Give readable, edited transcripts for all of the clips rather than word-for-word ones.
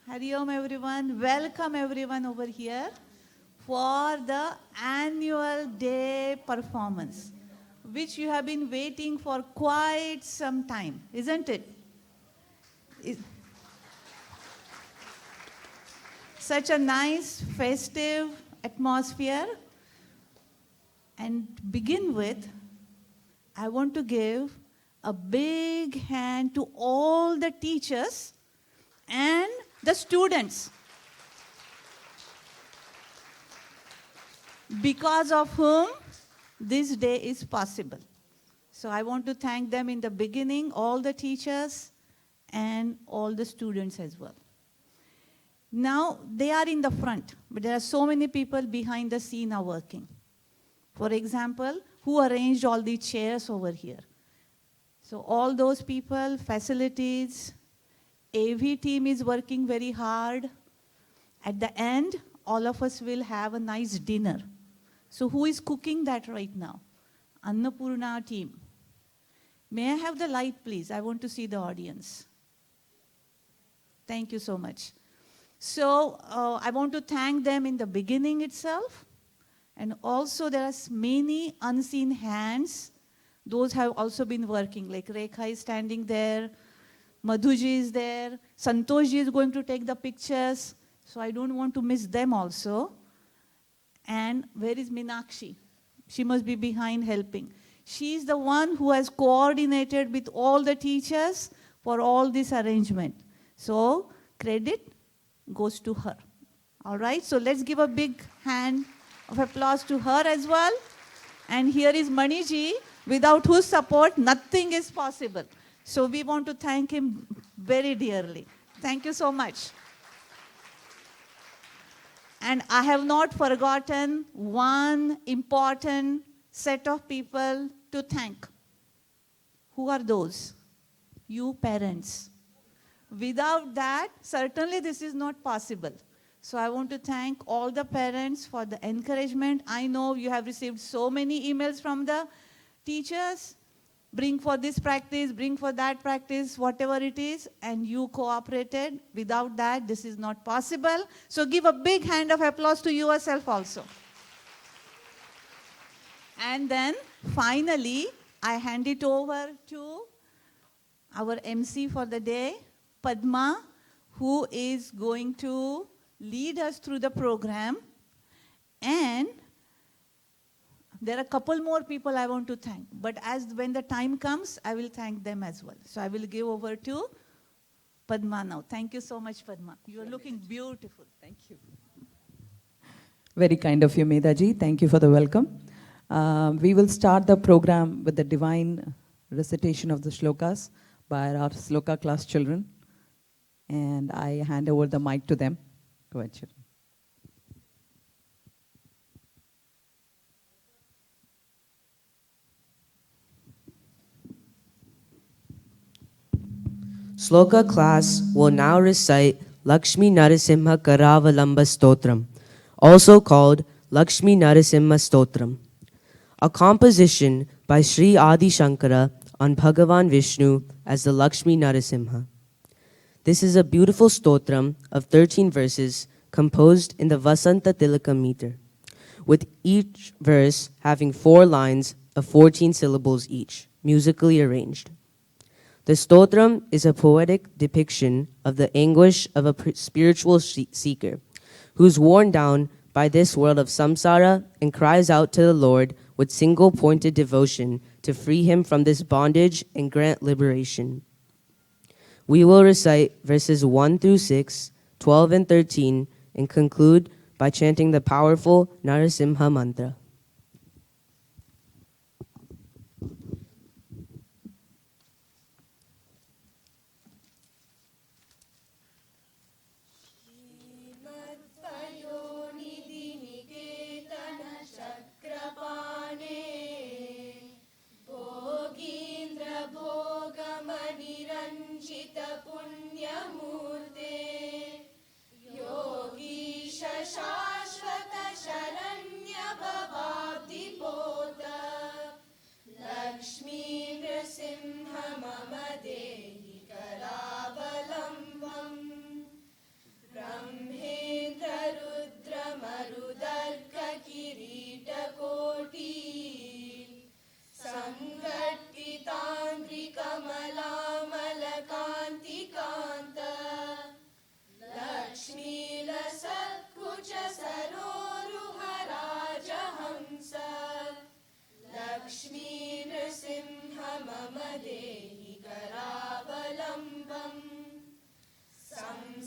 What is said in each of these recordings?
Hari Om everyone. Welcome everyone over here for the annual day performance, which you have been waiting for quite some time, isn't it? Is- Such a nice festive atmosphere. And to begin with, I want to give a big hand to all the teachers and the students, because of whom this day is possible. So I want to thank them in the beginning, all the teachers and all the students as well. Now they are in the front, but there are so many people behind the scene are working. For example, who arranged all the chairs over here? So all those people, facilities, AV team is working very hard. At the end, all of us will have a nice dinner. So who is cooking that right now? Annapurna team. May I have the light, please? I want to see the audience. Thank you so much. So I want to thank them in the beginning itself. And also there are many unseen hands. Those have also been working, like Rekha is standing there, Madhuji is there, Santoshji is going to take the pictures, so I don't want to miss them also. And where is Meenakshi? She must be behind helping. She is the one who has coordinated with all the teachers for all this arrangement. So credit goes to her. All right, so let's give a big hand of applause to her as well. And here is Maniji, without whose support, nothing is possible. So we want to thank him very dearly. Thank you so much. And I have not forgotten one important set of people to thank. Who are those? You parents. Without that, certainly this is not possible. So I want to thank all the parents for the encouragement. I know you have received so many emails from the teachers. Bring for this practice, bring for that practice, whatever it is, and you cooperated. Without that, this is not possible. So give a big hand of applause to yourself also. And then finally, I hand it over to our MC for the day, Padma, who is going to lead us through the program. And there are a couple more people I want to thank, but when the time comes, I will thank them as well. So I will give over to Padma now. Thank you so much, Padma. You are looking beautiful. Thank you. Very kind of you, Medhaji. Thank you for the welcome. We will start the program with the divine recitation of the shlokas by our shloka class children. And I hand over the mic to them. Go ahead, children. Sloka class will now recite Lakshmi Narasimha Karavalamba Stotram, also called Lakshmi Narasimha Stotram, a composition by Sri Adi Shankara on Bhagavan Vishnu as the Lakshmi Narasimha. This is a beautiful stotram of 13 verses composed in the Vasanta Tilaka meter, with each verse having 4 lines of 14 syllables each, musically arranged. The stotram is a poetic depiction of the anguish of a spiritual seeker who is worn down by this world of samsara and cries out to the Lord with single-pointed devotion to free him from this bondage and grant liberation. We will recite verses 1 through 6, 12 and 13, and conclude by chanting the powerful Narasimha mantra. शाश्वत शरण्य भवा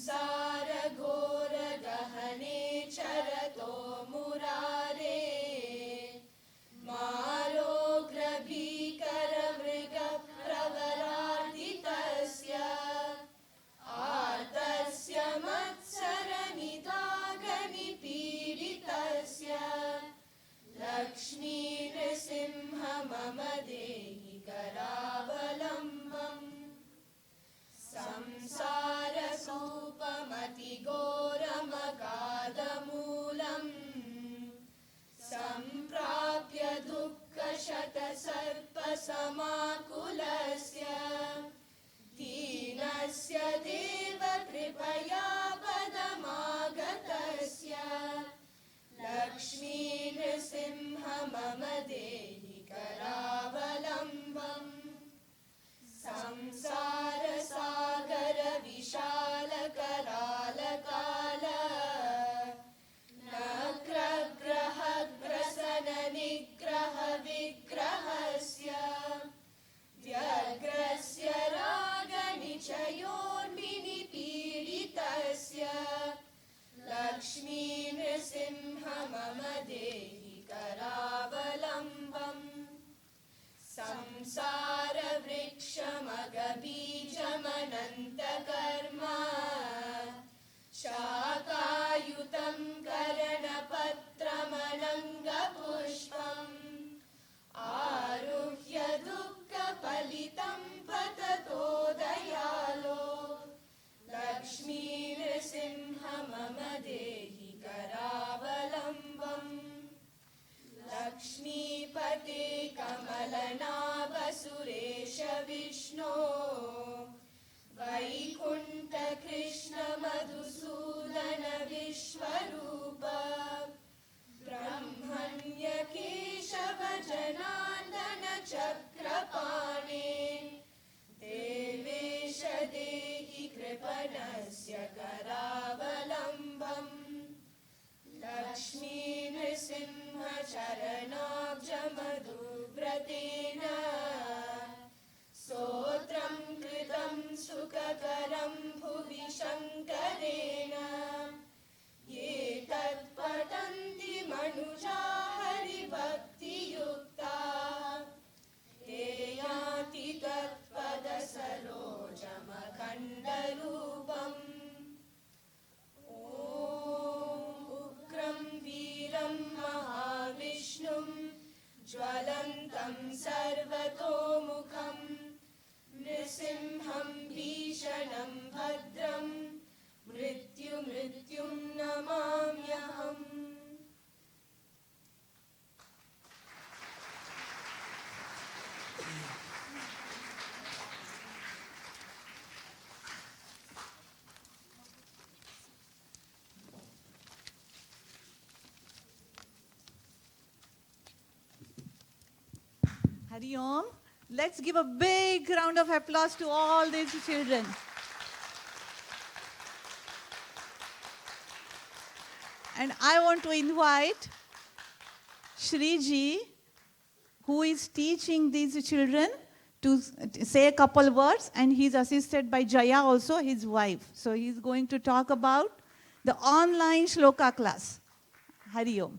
संसारघोरगहने चरतो मुरारे मारोग्रभीकरमृगप्रवरार्दितस्य आर्तस्य मत्सरनिदाघनिपीडितस्य लक्ष्मीनृसिंह मम देहि करावलम्बम् संसारसूपमतिघोरमगाधमूलम् सम्प्राप्य दुःखशतसर्पसमाकुलस्य दीनस्य देव कृपया पदमागतस्य लक्ष्मीनृसिंह मम देहि करावलम्बम् संसारसागरविशालकरालकाल नग्रग्रहग्रसननिग्रहविग्रहस्य व्यग्रस्य रागनिचयोर्मिनिपीडितस्य लक्ष्मीनृसिंह मम देहि करावलम्बम् संसारवृक्षमगबीजमनन्तकर्म शाखायुतं करणपत्रमनङ्गपुष्पम् आरुह्य दुःखफलितं पततो दयालो लक्ष्मीनृसिंह मम देहि करावलम्बम् लक्ष्मीपते कमलनाभ सुरेश विष्णो वैकुण्ठ कृष्ण मधुसूदन विश्वरूप ब्रह्मण्य केशव जनार्दन चक्रपाणे देवेश देहि कृपणस्य करावलम्बम् लक्ष्मीनृसिंह चरणाब्जमधुव्रतेन स्तोत्रं कृतं सुखकरं भुवि शङ्करेण ये तत्पठन्ति मनुजा हरिभक्तियुक्ता ते यान्ति तत्पदसरोजमखण्डरूपम् उग्रं वीरं महाविष्णुं ज्वलन्तं सर्वतोमुखं नृसिंहं भीषणं भद्रं मृत्युं नमाम्यहम्. Hari Om. Let's give a big round of applause to all these children. And I want to invite Shriji, who is teaching these children, to say a couple words, and he's assisted by Jaya also, his wife. So he's going to talk about the online shloka class. Hari Om.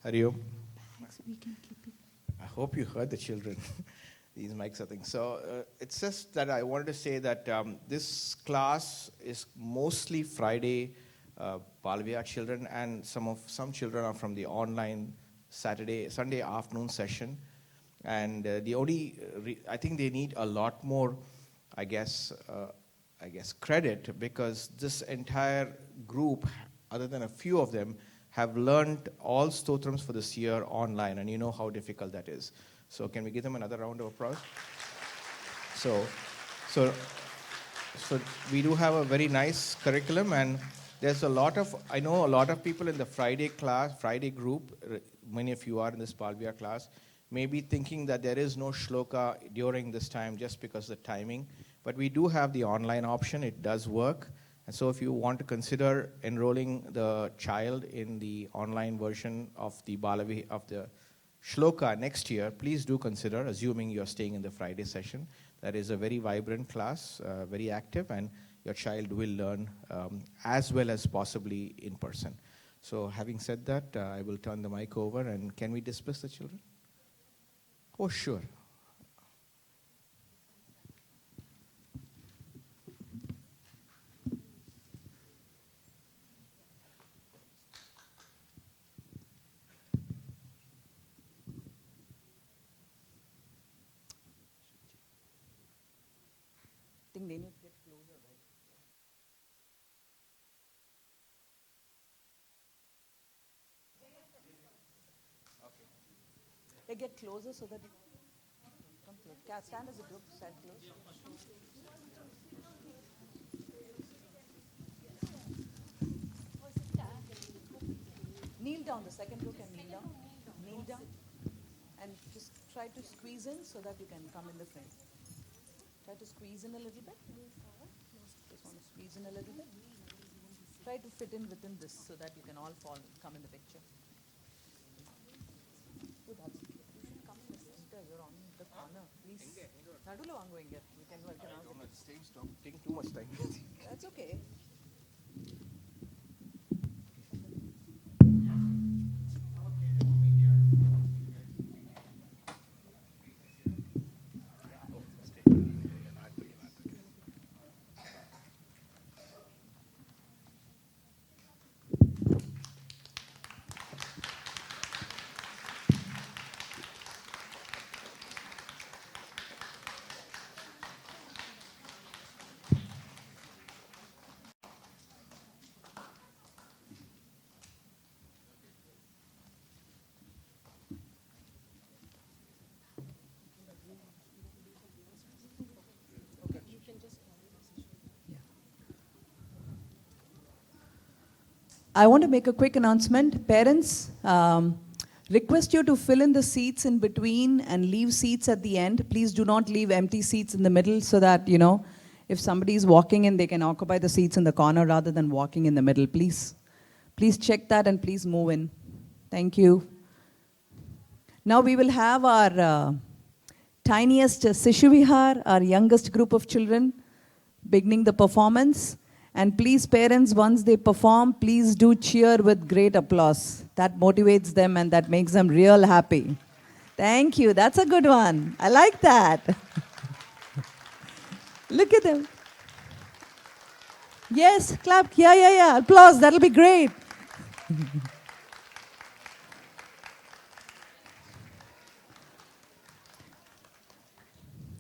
Hari Om. We can keep it. I hope you heard the children. These mics are things. So it's just that I wanted to say that this class is mostly Friday Bala Vihar children, and some children are from the online Sunday afternoon session. And the only I think they need a lot more, I guess credit, because this entire group, other than a few of them, have learned all stotrams for this year online, and you know how difficult that is. So can we give them another round of applause? So we do have a very nice curriculum, and there's I know a lot of people in the Friday group, many of you are in this Bala Vihar class, may be thinking that there is no shloka during this time just because of the timing. But we do have the online option. It does work. And so if you want to consider enrolling the child in the online version of the shloka next year, please do consider, assuming you're staying in the Friday session. That is a very vibrant class, very active, and your child will learn as well as possibly in person. So having said that, I will turn the mic over, and can we dismiss the children? Oh, sure. I think they need to get closer, right? They get closer so that you come close. Stand as a group, stand close. Kneel down, the second row can kneel down. Kneel down. And just try to squeeze in so that you can come in the frame. Try to squeeze in a little bit. Just want to squeeze in a little bit. Try to fit in within this so that you can all come in the picture. Oh, that's, you should come in the center. You're on the corner. Please. Nadula vangu inga. We can work around it. Stop taking too much time. That's okay. I want to make a quick announcement. Parents, request you to fill in the seats in between and leave seats at the end. Please do not leave empty seats in the middle so that, if somebody is walking in, they can occupy the seats in the corner rather than walking in the middle. Please check that and please move in. Thank you. Now we will have our tiniest Sishu Vihar, our youngest group of children, beginning the performance. And please, parents, once they perform, please do cheer with great applause. That motivates them and that makes them real happy. Thank you. That's a good one. I like that. Look at them. Yes, clap. Yeah. Applause. That'll be great.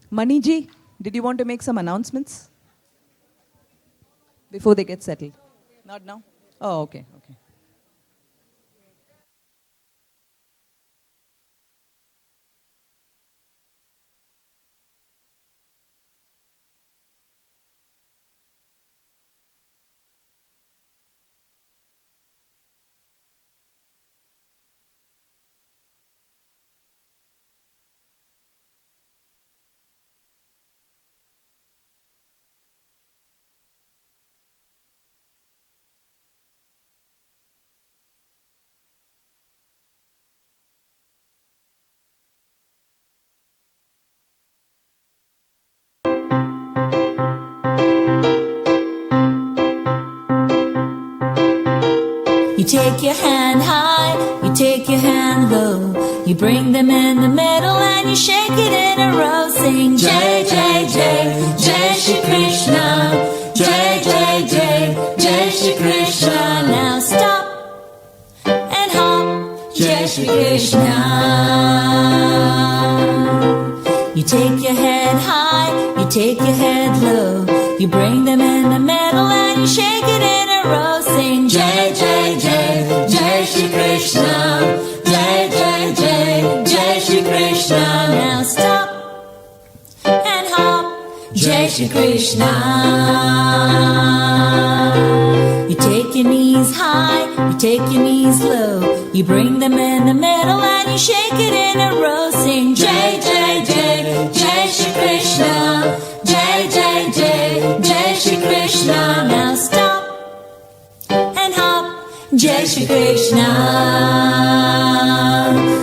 Maniji, did you want to make some announcements before they get settled? Not now? Oh, okay. You take your hand high, you take your hand low, you bring them in the middle and you shake it in a row. Sing Jai Jai Jai, Jai Shri Krishna, Jai Jai Jai, Jai Shri Krishna. Now stop and hop, Jai Shri Krishna. You take your head high, you take your head low, you bring them in the middle and you shake it in a row. Sing Jai Jai Jai, Jai Shri Krishna, Jai Jai Jai, Jai Shri Krishna. Now stop and hop, Jai Shri Krishna. You take your knees high, you take your knees low, you bring them in the middle and you shake it in a row. Sing Jai Jai Jai, Jai Shri Krishna, Jai Jai Jai, Jai Shri Krishna. Now stop and hop, Jai Shri Krishna.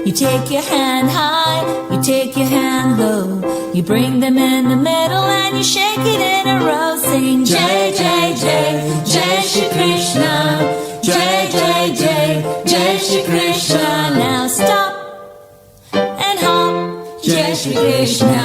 You take your hand high, you take your hand low. You bring them in the middle and you shake it in a row. Sing Jai Jai Jai, Jai Shri Krishna. Jai Jai Jai, Jai Shri Krishna. Now stop and hop, Jai Shri Krishna.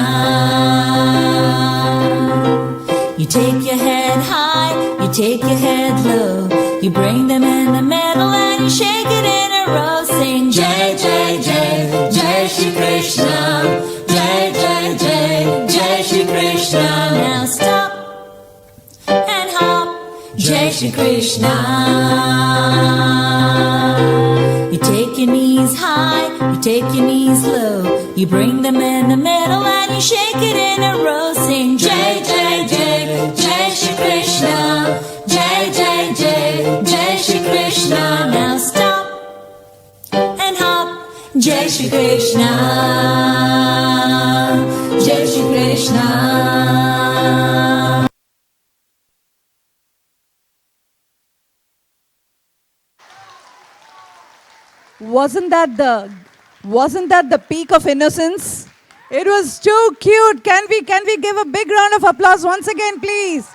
You take your head high, you take your head low. You bring them in the middle and you shake it in a row. Sing Jai Jai Jai, Jai Shri Krishna. Jai Jai Jai, Jai Shri Krishna. Now stop and hop, Jai Shri Krishna. You take your knees high, you take your knees low. You bring them in the middle and you shake it in a row. Sing Jai Jai Jai, Jai Shri Krishna. Jai Jai Jai, Jai Shri Krishna. Now stop and hop, Jai Shri Krishna. Jai Shri Krishna. Wasn't that the peak of innocence? It was too cute. Can we give a big round of applause once again, please?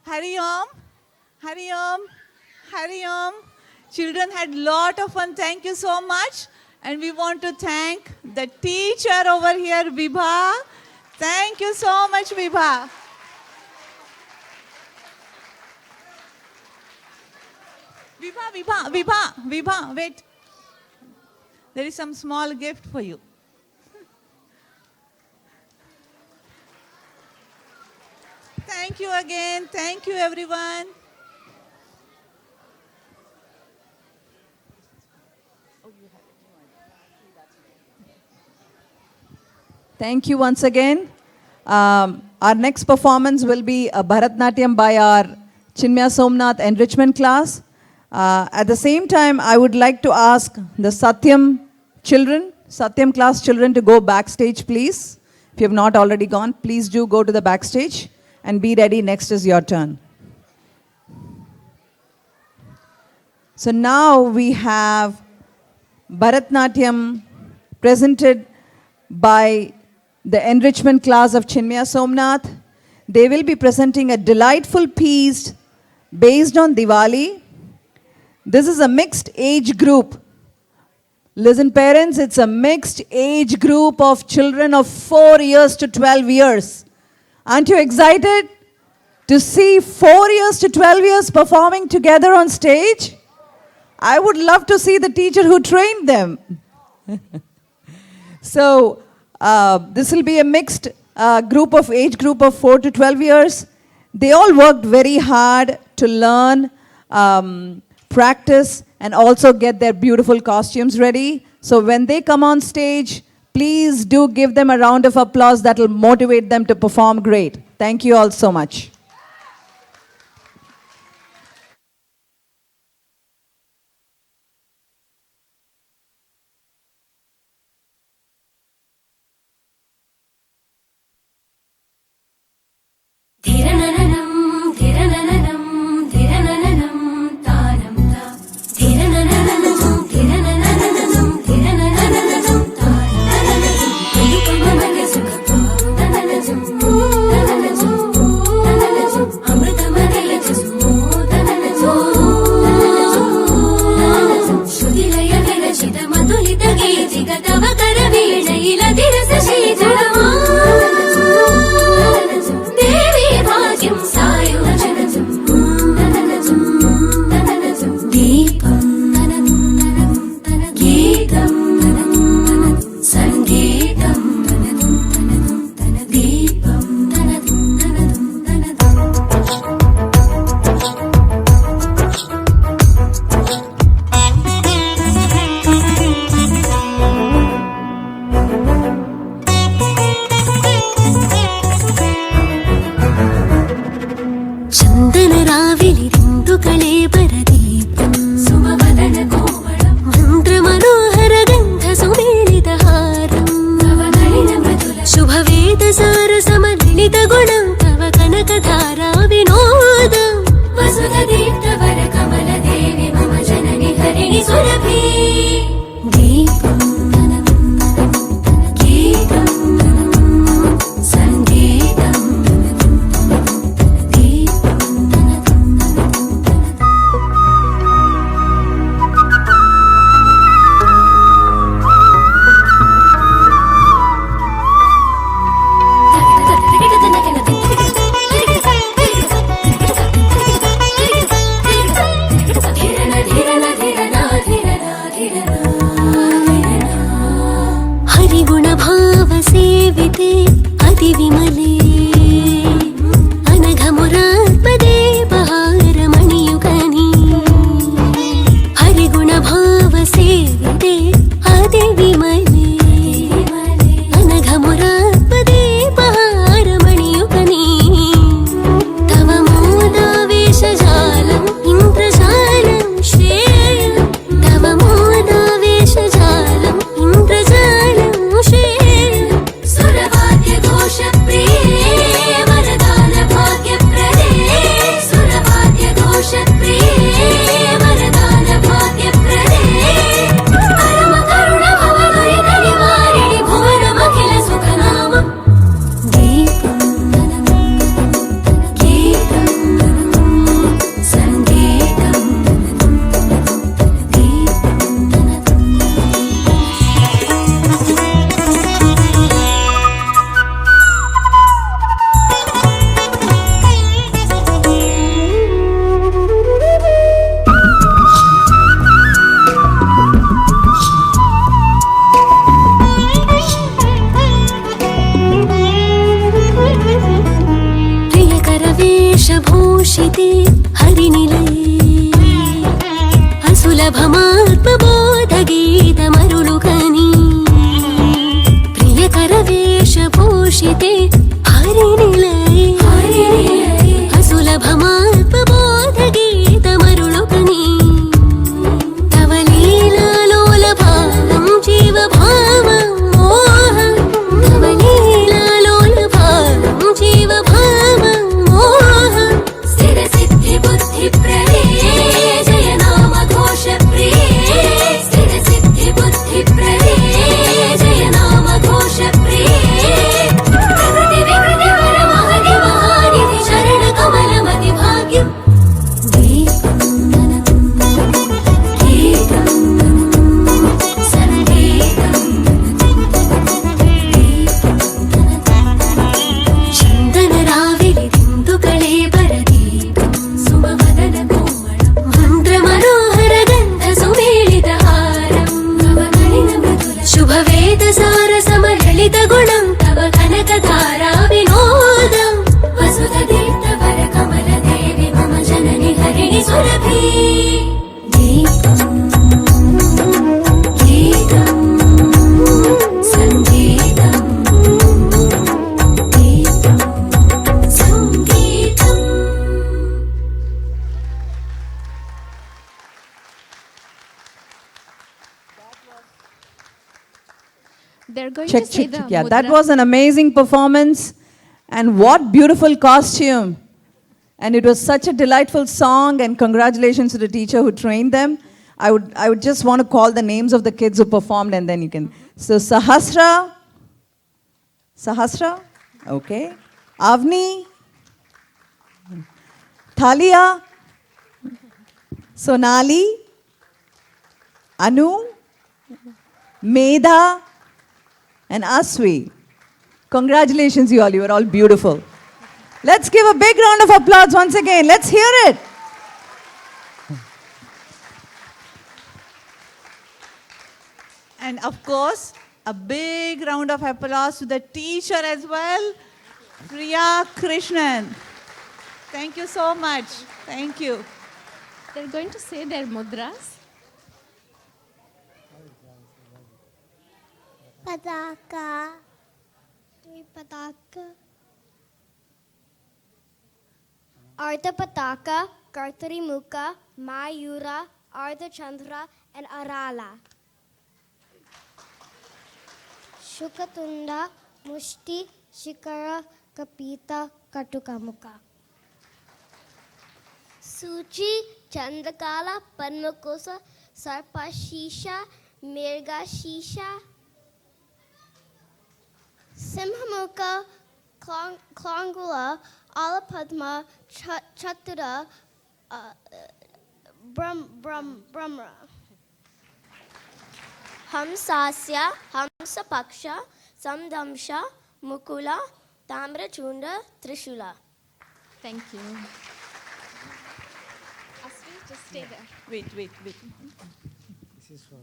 Hari Om, Hari Om, Hari Om. Children had lot of fun. Thank you so much. And we want to thank the teacher over here, Vibha. Thank you so much, Vibha. Vibha, wait. There is some small gift for you. Thank you again. Thank you, everyone. Thank you once again. Our next performance will be a Bharatnatyam by our Chinmaya Somnath enrichment class. At the same time, I would like to ask the Satyam class children to go backstage, please. If you have not already gone, please do go to the backstage and be ready. Next is your turn. So now we have Bharatnatyam presented by the enrichment class of Chinmaya Somnath. They will be presenting a delightful piece based on Diwali. This is a mixed age group. Listen, parents, it's a mixed age group of children of 4 years to 12 years. Aren't you excited to see 4 years to 12 years performing together on stage? I would love to see the teacher who trained them. So, this will be a mixed age group of 4 to 12 years. They all worked very hard to learn, practice, and also get their beautiful costumes ready. So when they come on stage, please do give them a round of applause that will motivate them to perform great. Thank you all so much. Ooh. हरिगुणभावसेविते अतिविमले अनघमुरात्मदे बहारमणियुगनी हरिगुणभावसेविते अतिविमले अनघमुरात्मदे बहारमणियुगनी तव मोदावेशजालम् इन्द्रजालं श्रेयं तव मोदावेशजालम् इन्द्रजालं श्रेयं सुरवाद्यघोषप्रिये वरदानभाग्यप्रदे सुरवाद्यघोषप्रिये वरदानभाग्यप्रदे परमकरुणभवदुरितनिवारिणि भुवनमखिल सुखनाम दीपं गीतं सङ्गीतं प्रियकरवेशभूषिते हरिनिलये असुलभमात्मबोधगीतमरुलुकनी प्रियकरवेशभूषिते हरिनिलये असुलभमात्मबोधगीतमरुलुकनी तव लीलालोलभावं जीवभावं मोहं तव लीलालोलभावं जीवभावं मोहं स्थिरसिद्धिबुद्धिप्रदे जय नामघोषप्रिये स्थिरसिद्धिबुद्धिप्रदे जय नामघोषप्रिये प्रकृतिविकृतिवरमहतिमहानिधि शरणकमलमतिभाग्यं दीपं गीतं सङ्गीतं चन्दनराविलिदिन्दुकळे परदीपं सुमवदनकोमलं मन्त्रमनोहरगन्धसुमेलितहारं तव नलिनमृदुल शुभवेदसारसमललितगुणं तव कनकधारा विनोदं वसुधतीर्थवरकमलदेवि मम जननि हरिणि सुरभि दीपं गीतं सङ्गीतं दीपं सङ्गीतम् They're going Check, to say check, the check. Yeah, that mudra. was an amazing performance. And what beautiful costume. And it was such a delightful song. And congratulations to the teacher who trained them. I would just want to call the names of the kids who performed, and then you can. So Sahasra. Okay. Avni. Thalia. Sonali. Anu. Medha. And Aswi. Congratulations, you all. You were all beautiful. Let's give a big round of applause once again. Let's hear it. And of course, a big round of applause to the teacher as well, Priya Krishnan. Thank you so much. Thank you. They're going to say their mudras. Pataka. Pataka. Artha Pataka, Kartari Mukha, Mayura, Artha Chandra, and Arala. Shukatunda, Mushti, Shikara, Kapita, Katukamukha. Suchi, Chandrakala, Padmakosa, Sarpa Shisha, Mirga Shisha. Simhamukha, Klangula, Alapadma, Chatura, Brahma. Hamsasya, Hamsapaksha, Samdamsha, Mukula, Tamrachunda, Trishula. Thank you. Aswi, just stay there. Wait. This is for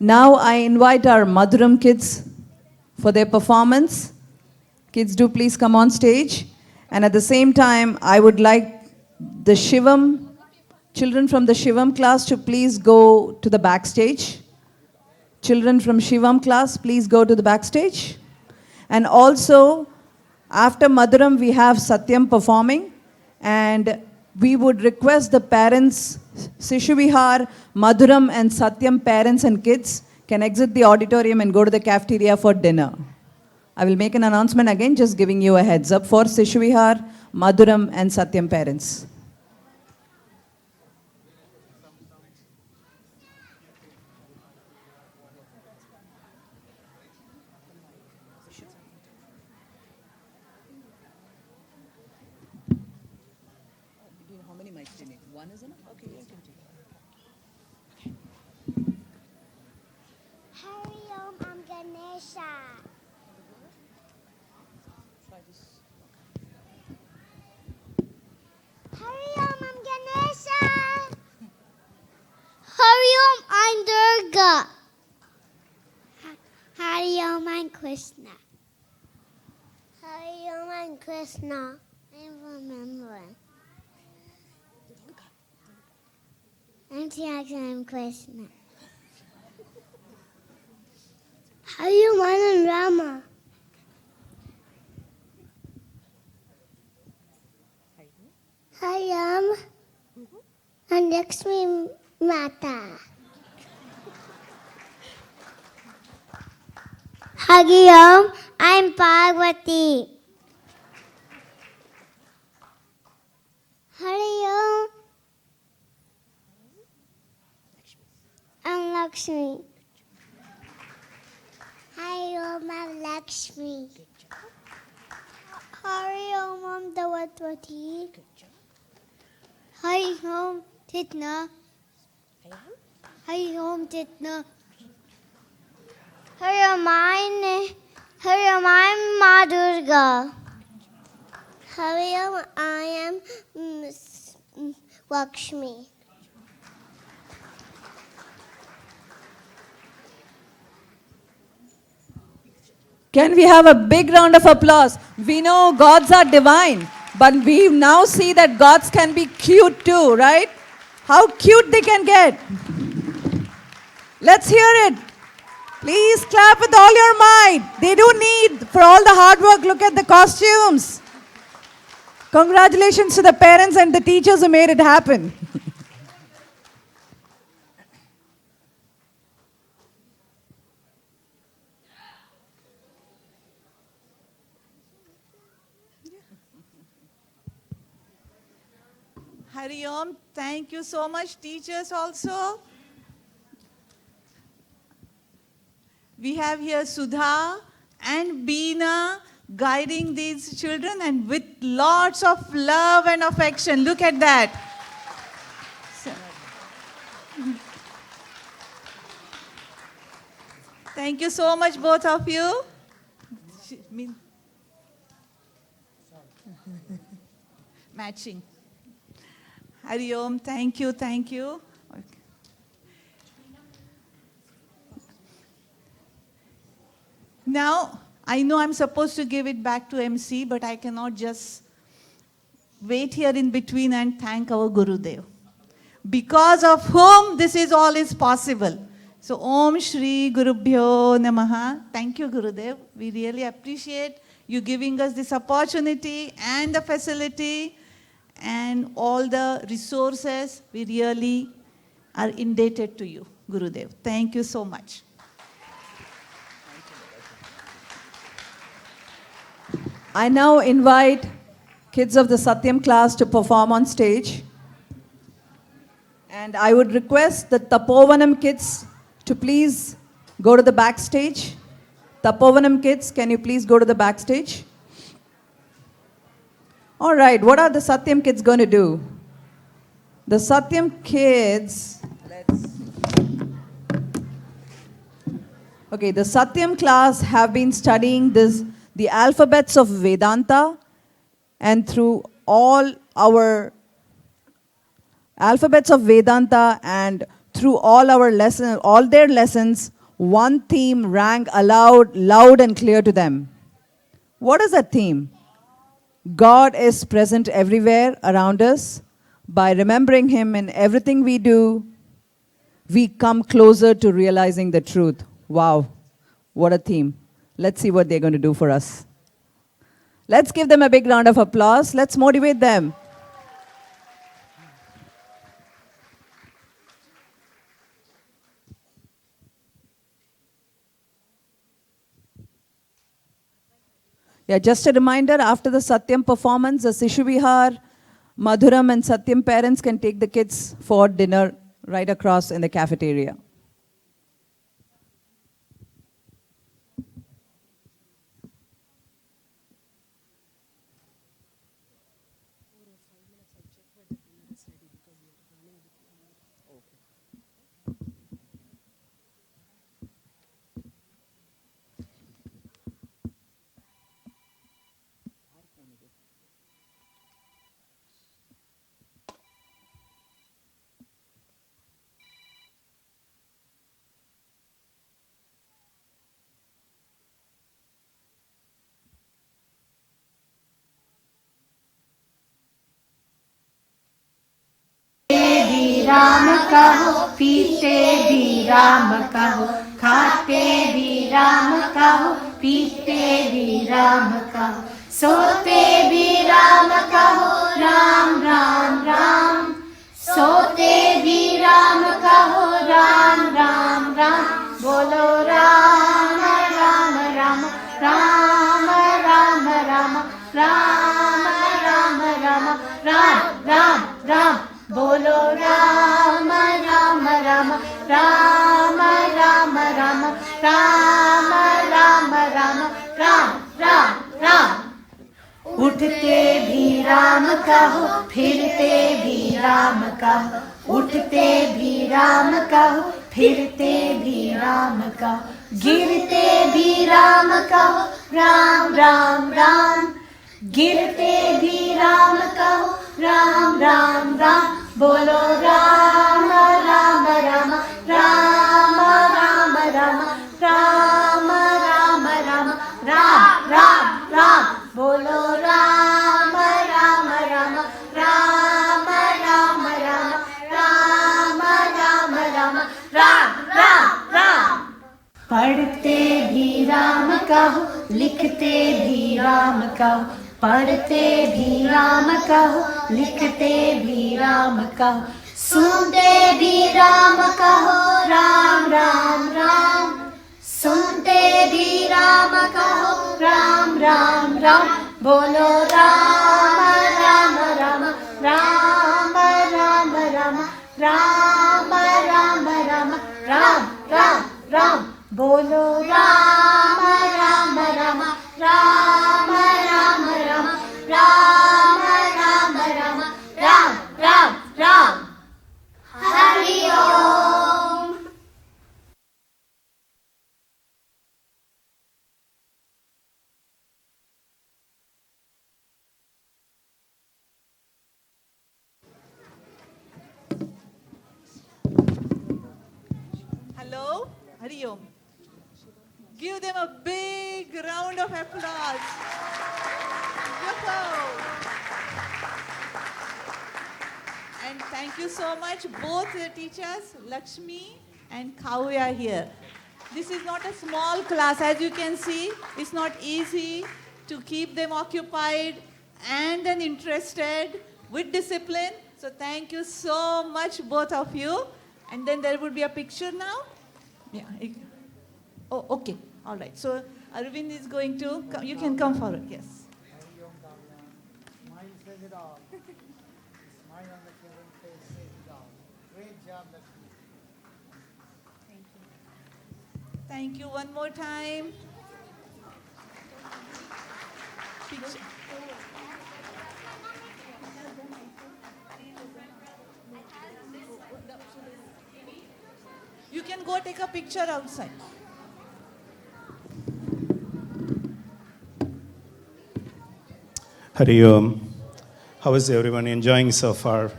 Now I invite our Madhuram kids for their performance. Kids, do please come on stage. And at the same time, I would like the Shivam, children from the Shivam class to please go to the backstage. Children from Shivam class, please go to the backstage. And also, after Madhuram, we have Satyam performing. And we would request the parents, Sishu Vihar, Madhuram and Satyam parents and kids can exit the auditorium and go to the cafeteria for dinner. I will make an announcement again, just giving you a heads up for Sishu Vihar, Madhuram and Satyam parents. How many mics do you need? One is enough? Okay, you can take it. Hari Om, I'm Ganesha. Hari Om, I'm Ganesha. Hari Om, I'm Durga. Hari Om, I'm Krishna. Hari Om, I'm Krishna. I'm remembering. I'm Tiago, I'm Krishna. Hari Om, I'm Rama. Hari Om, I'm Lakshmi Mata. Hari Om, I'm Parvati. Hari Om, I'm Lakshmi. Hari Om, I'm Lakshmi. Hari Om, I'm Dawatwati. Hari Om, Titna. Hari Om, Titna. Hari Om, I'm Ma Durga. Hari Om, I am Lakshmi. Can we have a big round of applause? We know gods are divine, but we now see that gods can be cute too, right? How cute they can get. Let's hear it. Please clap with all your might. They do need, for all the hard work, look at the costumes. Congratulations to the parents and the teachers who made it happen. Hari Om, thank you so much, teachers also. We have here Sudha and Beena guiding these children and with lots of love and affection. Look at that. Thank you so much, both of you. Matching. Hari Om, thank you, thank you. Okay. Now, I know I'm supposed to give it back to MC, but I cannot just wait here in between and thank our Gurudev, because of whom this is all is possible. So, Om Shri Gurubhyo Namaha. Thank you, Gurudev. We really appreciate you giving us this opportunity and the facility and all the resources. We really are indebted to you, Gurudev. Thank you so much. I now invite kids of the Satyam class to perform on stage. And I would request the Tapovanam kids to please go to the backstage. Tapovanam kids, can you please go to the backstage? All right, what are the Satyam kids going to do? The Satyam kids, okay, the Satyam class have been studying the alphabets of Vedanta, and through all our alphabets of Vedanta and through all our lessons, all their lessons, one theme rang aloud, loud and clear to them. What is that theme? God is present everywhere around us. By remembering Him in everything we do, we come closer to realizing the truth. Wow, what a theme. Let's see what they're going to do for us. Let's give them a big round of applause. Let's motivate them. Yeah, just a reminder, after the Satyam performance, the Sishu Vihar, Madhuram and Satyam parents can take the kids for dinner right across in the cafeteria. Ram कहो, पीते भी राम कहो, खाते भी राम कहो, पीते भी राम कहो, सोते भी राम कहो, राम राम राम, सोते भी राम कहो, राम राम राम, बोलो राम राम राम, राम राम राम, राम राम राम, राम राम राम, बोलो राम राम राम, राम राम राम, राम राम राम, राम राम राम। उठते भी राम कहो, फिरते भी राम कहो, उठते भी राम कहो, फिरते भी राम कहो, गिरते भी राम कहो, राम राम राम, गिरते भी राम कहो, राम राम राम, बोलो राम राम राम, राम राम राम, राम राम राम, राम राम राम, बोलो राम राम राम, राम राम राम, राम राम राम, राम राम राम। पढ़ते भी राम कहो, लिखते भी राम कहो, पढ़ते भी राम कहो, लिखते भी राम कहो, सुनते भी राम कहो, राम राम राम, सुनते भी राम कहो, राम राम राम, बोलो राम राम राम, राम राम राम, राम राम राम, राम राम राम, बोलो राम राम राम, राम राम राम, राम राम राम, राम राम राम। हरि ओम। Hello, Hari Om. Give them a big round of applause. Yoo-hoo. And thank you so much, both the teachers, Lakshmi and Kavya are here. This is not a small class, as you can see. It's not easy to keep them occupied and then interested with discipline. So thank you so much, both of you. And then there would be a picture now. Yeah. Oh, okay. All right. So Arvind is going to, you can come forward. Yes. Smile says it all. Smile on the children's face says it all. Great job, Lakshmi. Thank you. Thank you one more time. Picture. You can go take a picture outside. Hari Om. How is everyone enjoying so far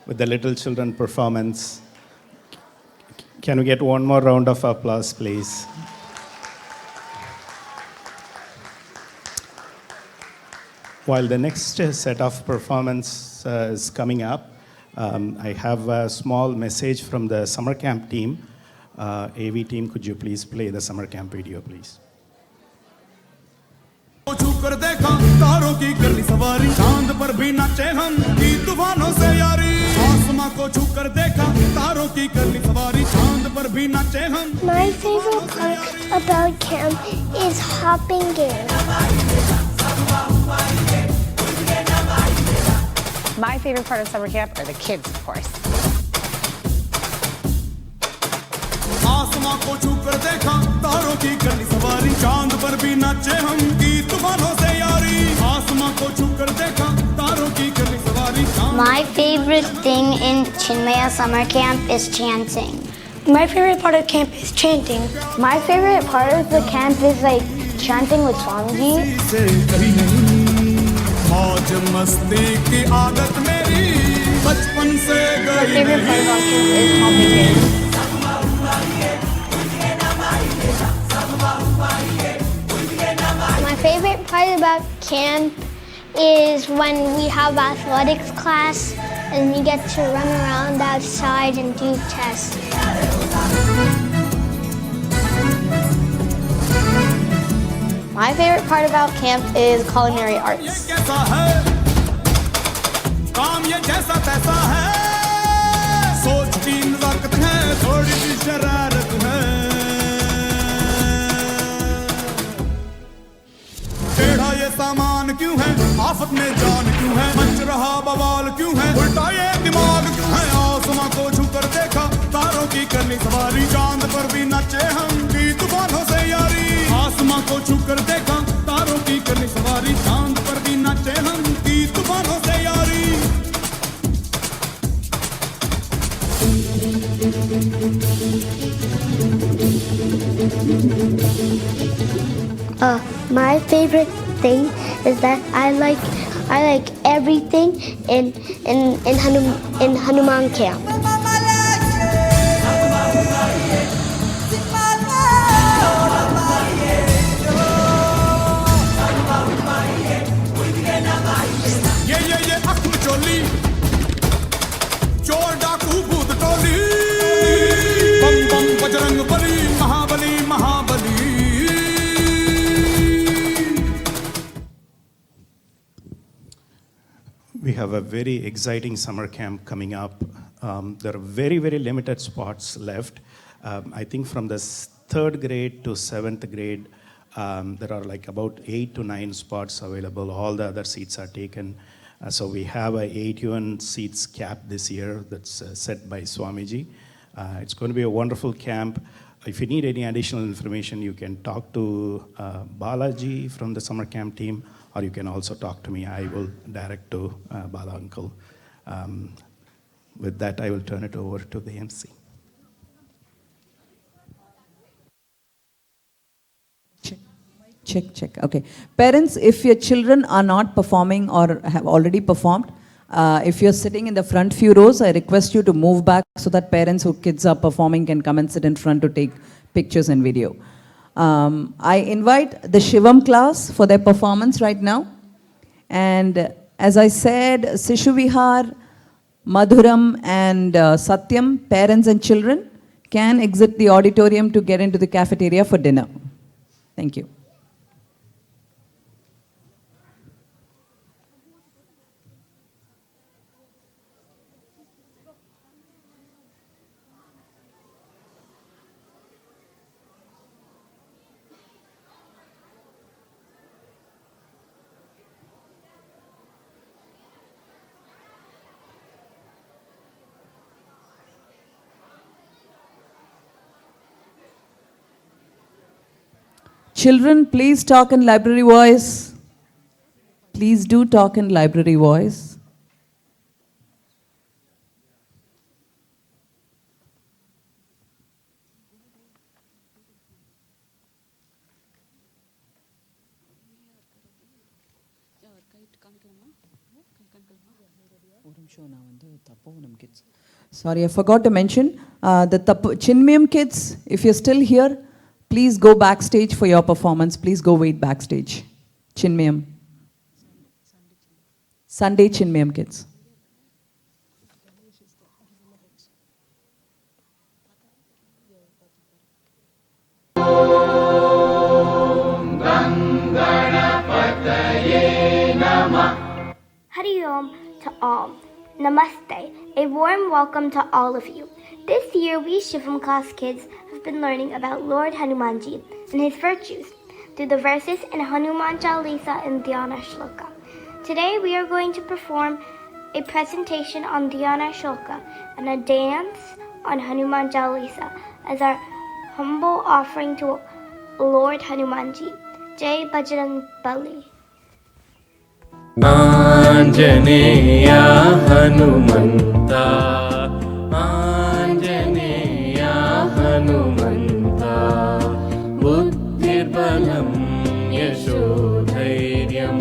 with the little children performance? Can we get one more round of applause, please? While the next set of performance is coming up, I have a small message from the summer camp team. AV team, could you please play the summer camp video, please? छू कर देखा तारों की करनी सवारी चांद पर भी नाचे हम की तूफानों से यारी आसमां को छू कर देखा तारों की करनी सवारी चांद पर भी नाचे हम My favorite part about camp is hopping game. My favorite part of summer camp are the kids, of course. आसमां को छू कर देखा तारों की करनी सवारी चांद पर भी नाचे हम की तूफानों से यारी आसमां को छू कर देखा तारों की करनी सवारी My favorite thing in Chinmaya summer camp is chanting. My favorite part of camp is chanting. My favorite part of the camp is like chanting with Swamiji. से कहीं नहीं मौज मस्ती की आदत मेरी बचपन से My गई favorite part about camp is hopping game. My favorite part about camp is when we have athletics class and we get to run around outside and do tests. My favorite part about camp is culinary arts. कैसा है काम ये जैसा तैसा है सोच की नजाकत है थोड़ी सी शरारत है टेढ़ा ये सामान क्यों है आफत में जान क्यों है मच रहा बवाल क्यों है उल्टा ये दिमाग क्यों है आसमां को छू कर देखा तारों की करनी सवारी चांद पर भी नाचे हम की तूफानों से यारी आसमां को छू कर देखा तारों की करनी सवारी चांद पर भी नाचे हम की तूफानों से यारी My favorite thing is that I like everything in Hanuman camp. ये अख्म चोली चोर डाकू भूत टोली बम बम बजरंग बली महाबली महाबली We have a very exciting summer camp coming up. There are very, very limited spots left. I think from the third grade to seventh grade, there are like about 8 to 9 spots available. All the other seats are taken. So we have a 81 seats cap this year that's set by Swamiji. It's going to be a wonderful camp. If you need any additional information, you can talk to Balaji from the summer camp team, or you can also talk to me. I will direct to Bala uncle. With that, I will turn it over to the MC. Check. Okay. Parents, if your children are not performing or have already performed, if you're sitting in the front few rows, I request you to move back so that parents whose kids are performing can come and sit in front to take pictures and video. I invite the Shivam class for their performance right now. And as I said, Sishu Vihar, Madhuram and Satyam, parents and children, can exit the auditorium to get into the cafeteria for dinner. Thank you. Children, please talk in library voice. Please do talk in library voice. Sorry, I forgot to mention the Chinmayam kids. If you're still here, please go backstage for your performance. Please go wait backstage. Chinmayam. Sunday Chinmayam kids. Hari Om to all. Namaste. A warm welcome to all of you. This year, we Shivam class kids have been learning about Lord Hanumanji and his virtues through the verses in Hanuman Chalisa and Dhyana Shloka. Today, we are going to perform a presentation on Dhyana Shloka and a dance on Hanuman Chalisa as our humble offering to Lord Hanumanji. Jai Bajrang Bali. Anjaneya Hanumanta Anjaneya Hanumanta बुद्धिर्बलं यशोधैर्यं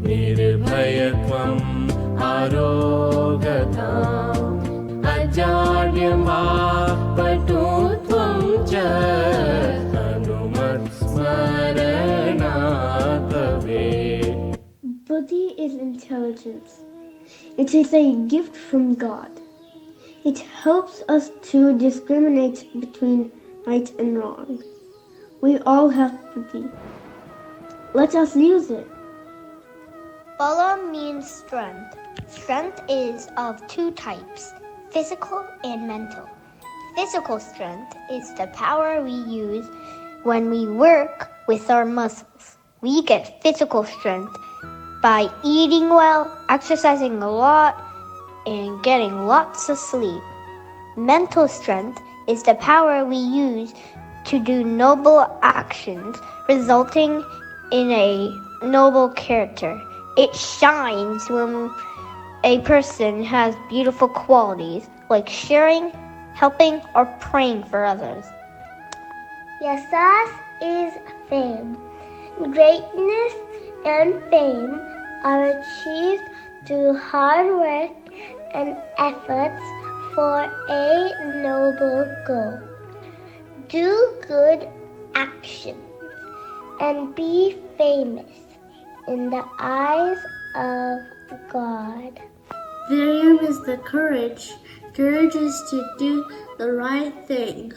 निर्भयत्वम् आरोगताम् अजाड्यमापटुत्वं च हनुमत्स्मरणात् भवेत्. Buddhi is intelligence. It is a gift from God. It helps us to discriminate between right and wrong. We all have buddhi. Let us use it. Bala means strength. Strength is of two types, physical and mental. Physical strength is the power we use when we work with our muscles. We get physical strength by eating well, exercising a lot, and getting lots of sleep. Mental strength is the power we use to do noble actions, resulting in a noble character. It shines when a person has beautiful qualities like sharing, helping, or praying for others. Yasas is fame. Greatness and fame are achieved through hard work and efforts for a noble goal. Do good actions and be famous in the eyes of God. Virya is the courage. Courage is to do the right thing.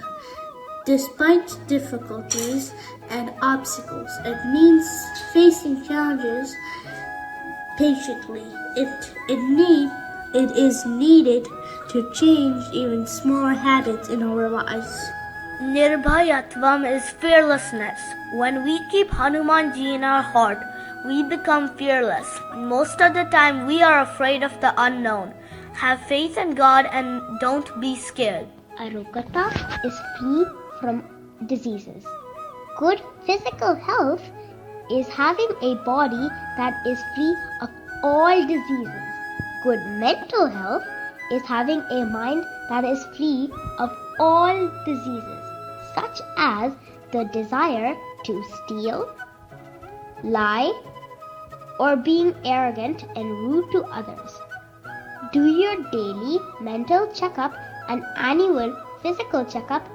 Despite difficulties and obstacles, it means facing challenges patiently. It is needed to change even small habits in our lives. Nirbhayatvam is fearlessness. When we keep Hanumanji in our heart, we become fearless. Most of the time, we are afraid of the unknown. Have faith in God and don't be scared. Arogata is free from diseases. Good physical health is having a body that is free of all diseases. Good mental health is having a mind that is free of all diseases, such as the desire to steal, lie, or being arrogant and rude to others. Do your daily mental checkup and annual physical checkup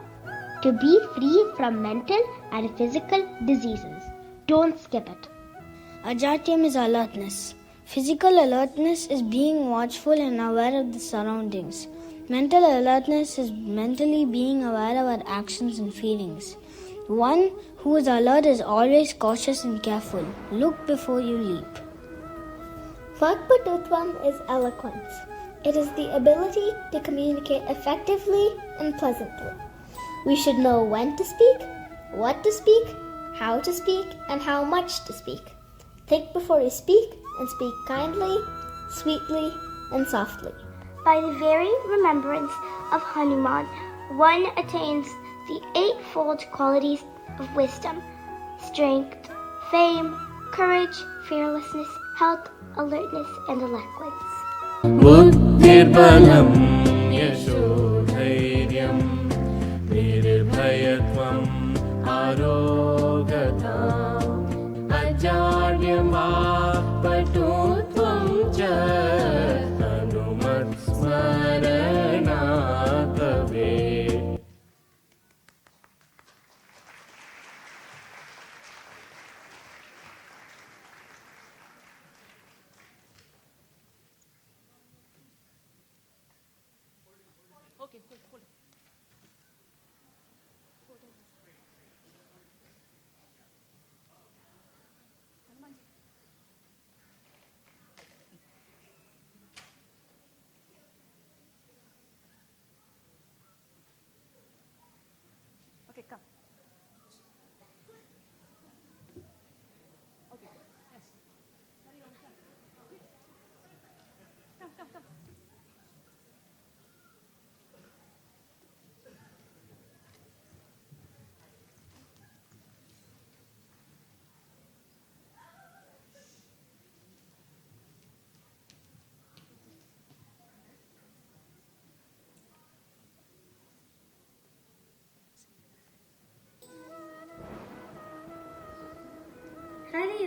to be free from mental and physical diseases. Don't skip it. Ajatyam is alertness. Physical alertness is being watchful and aware of the surroundings. Mental alertness is mentally being aware of our actions and feelings. One who is alert is always cautious and careful. Look before you leap. Vakpatutvam is eloquence. It is the ability to communicate effectively and pleasantly. We should know when to speak, what to speak, how to speak, and how much to speak. Think before you speak and speak kindly, sweetly, and softly. By the very remembrance of Hanuman, one attains the eightfold qualities of wisdom, strength, fame, courage, fearlessness, health, alertness, and eloquence. बुद्धिर्बलं यशोधैर्यं निर्भयत्वम् आरोगताम् अजाड्यमापटुत्वं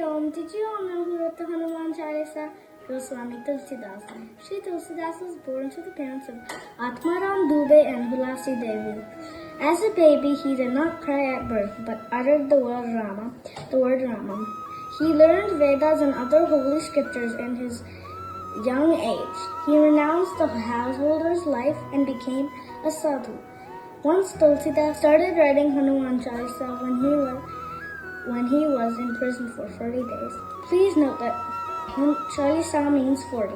Om, did you all know who wrote the Hanuman Chalisa? Goswami Tulsidas. Shri Tulsidas was born to the parents of Atmaram Dubey and Hulasi Devi. As a baby, he did not cry at birth, but uttered the word Rama. He learned Vedas and other holy scriptures in his young age. He renounced the householder's life and became a sadhu. Once Tulsidas started writing Hanuman Chalisa when he was in prison for 40 days. Please note that Chalisa means 40.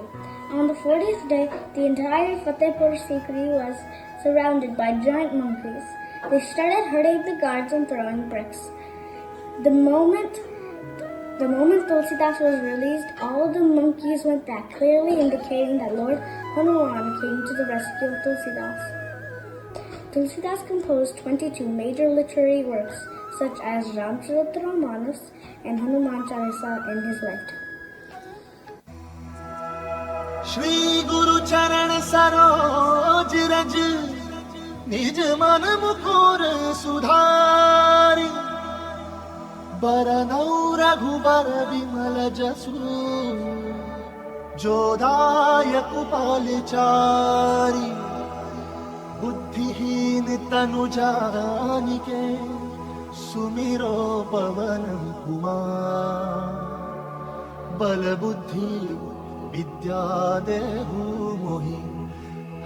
On the 40th day, the entire Fatehpur Sikri was surrounded by giant monkeys. They started hurting the guards and throwing bricks. The moment Tulsidas was released, all the monkeys went back, clearly indicating that Lord Hanuman came to the rescue of Tulsidas. Tulsidas composed 22 major literary works, such as Ramcharitamanas and Hanuman Chalisa in his lifetime. Shri गुरु चरण सरोज रज निज मन मुकुर सुधारि बरनौ रघुबर विमल जसु जोदायक पालचारी बुद्धिहीन तनु जानिके सुमिरो पवन कुमार बल बुद्धि विद्या देहु मोहि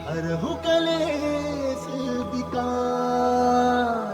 हरहु कलेस विकार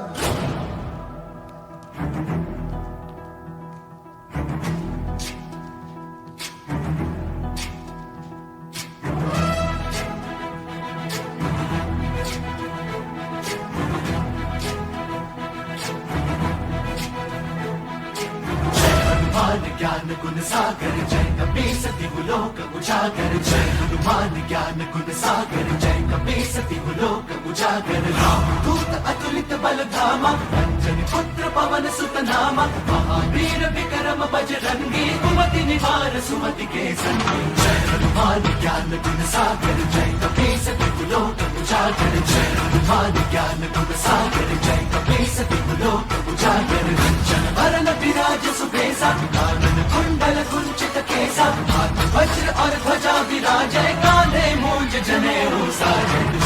ज्ञान गुण सागर जय कपी सती लोक उजागर जय हनुमान ज्ञान गुण सागर जय कपी सती लोक उजागर राम दूत अतुलित बल धामा अंजन पुत्र पवन सुत नामा महावीर विक्रम बजरंगी कुमति निवार सुमति के संगी जय हनुमान ज्ञान गुण सागर जय कपी सती लोक उजागर जय हनुमान ज्ञान गुण सागर जय कपी सती लोक उजागर जन वरण विराज सुबेसा कानन कुंडल कुंचित केसा हाथ वज्र और ध्वजा विराजय कांधे मूंज जनेऊ साजन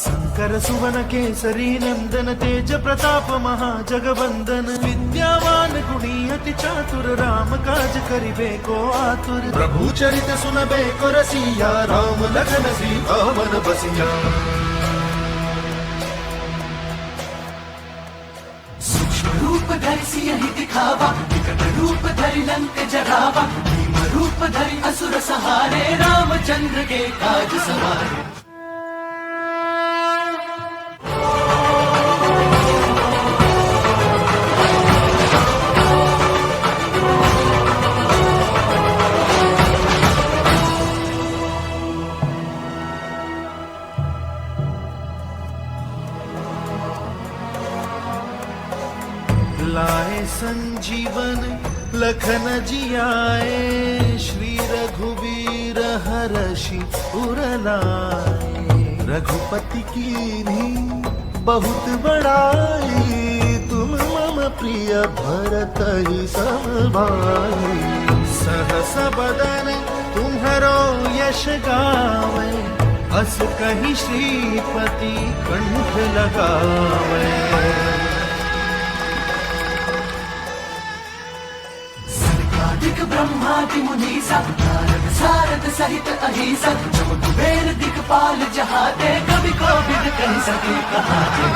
शंकर सुवन केसरी नंदन तेज प्रताप महाजगवंदन विद्यावान गुणी अति चातुर राम काज करिबे को आतुर प्रभु चरित सुनबे को रसिया राम लखन सीता मन बसिया रूप धरि सियहि दिखावा विकट रूप धरि लंक जरावा भीम रूप धरि असुर सहारे रामचंद्र के काज सवारे लाए संजीवन लखन जियाए श्री रघुवीर हरषि उर लाए रघुपति कीन्ही बहुत बड़ाई तुम मम प्रिय भरत ही समभाई सहस बदन तुम्हरो यश गावे अस कहि श्रीपति कंठ लगावे दिक ब्रह्मादि मुनीसा नारद सारद सहित अहिसा जो कुबेर दिक्पाल जहाते कवि कोविद कह सके कहाते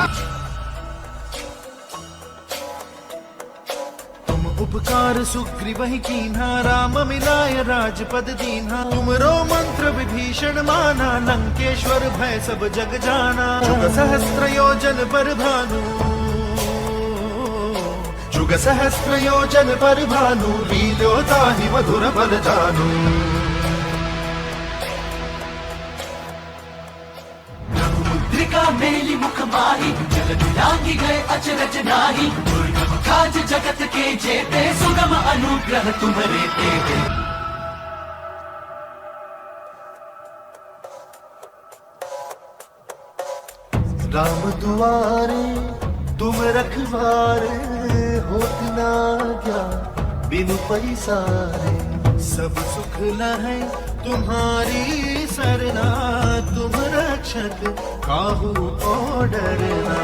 तुम उपकार सुग्रीवहि कीन्हा राम मिलाय राजपद दीन्हा तुमरो मंत्र विभीषण माना लंकेश्वर भय सब जग जाना जुग सहस्त्र योजन पर भानु जुग सहस्त्र योजन पर भानु लील्यो ताहि मधुर बल जानु रघुमुद्रिका मेली मुख माही जल दिलांगी गए अचरज नाही दुर्गम काज जगत के जेते सुगम अनुग्रह तुम्हारे तेते राम दुआरे तुम रखवारे होत ना क्या बिनु पैसारे सब सुख लहै तुम्हारी सरना तुम रक्षक काहू को डरना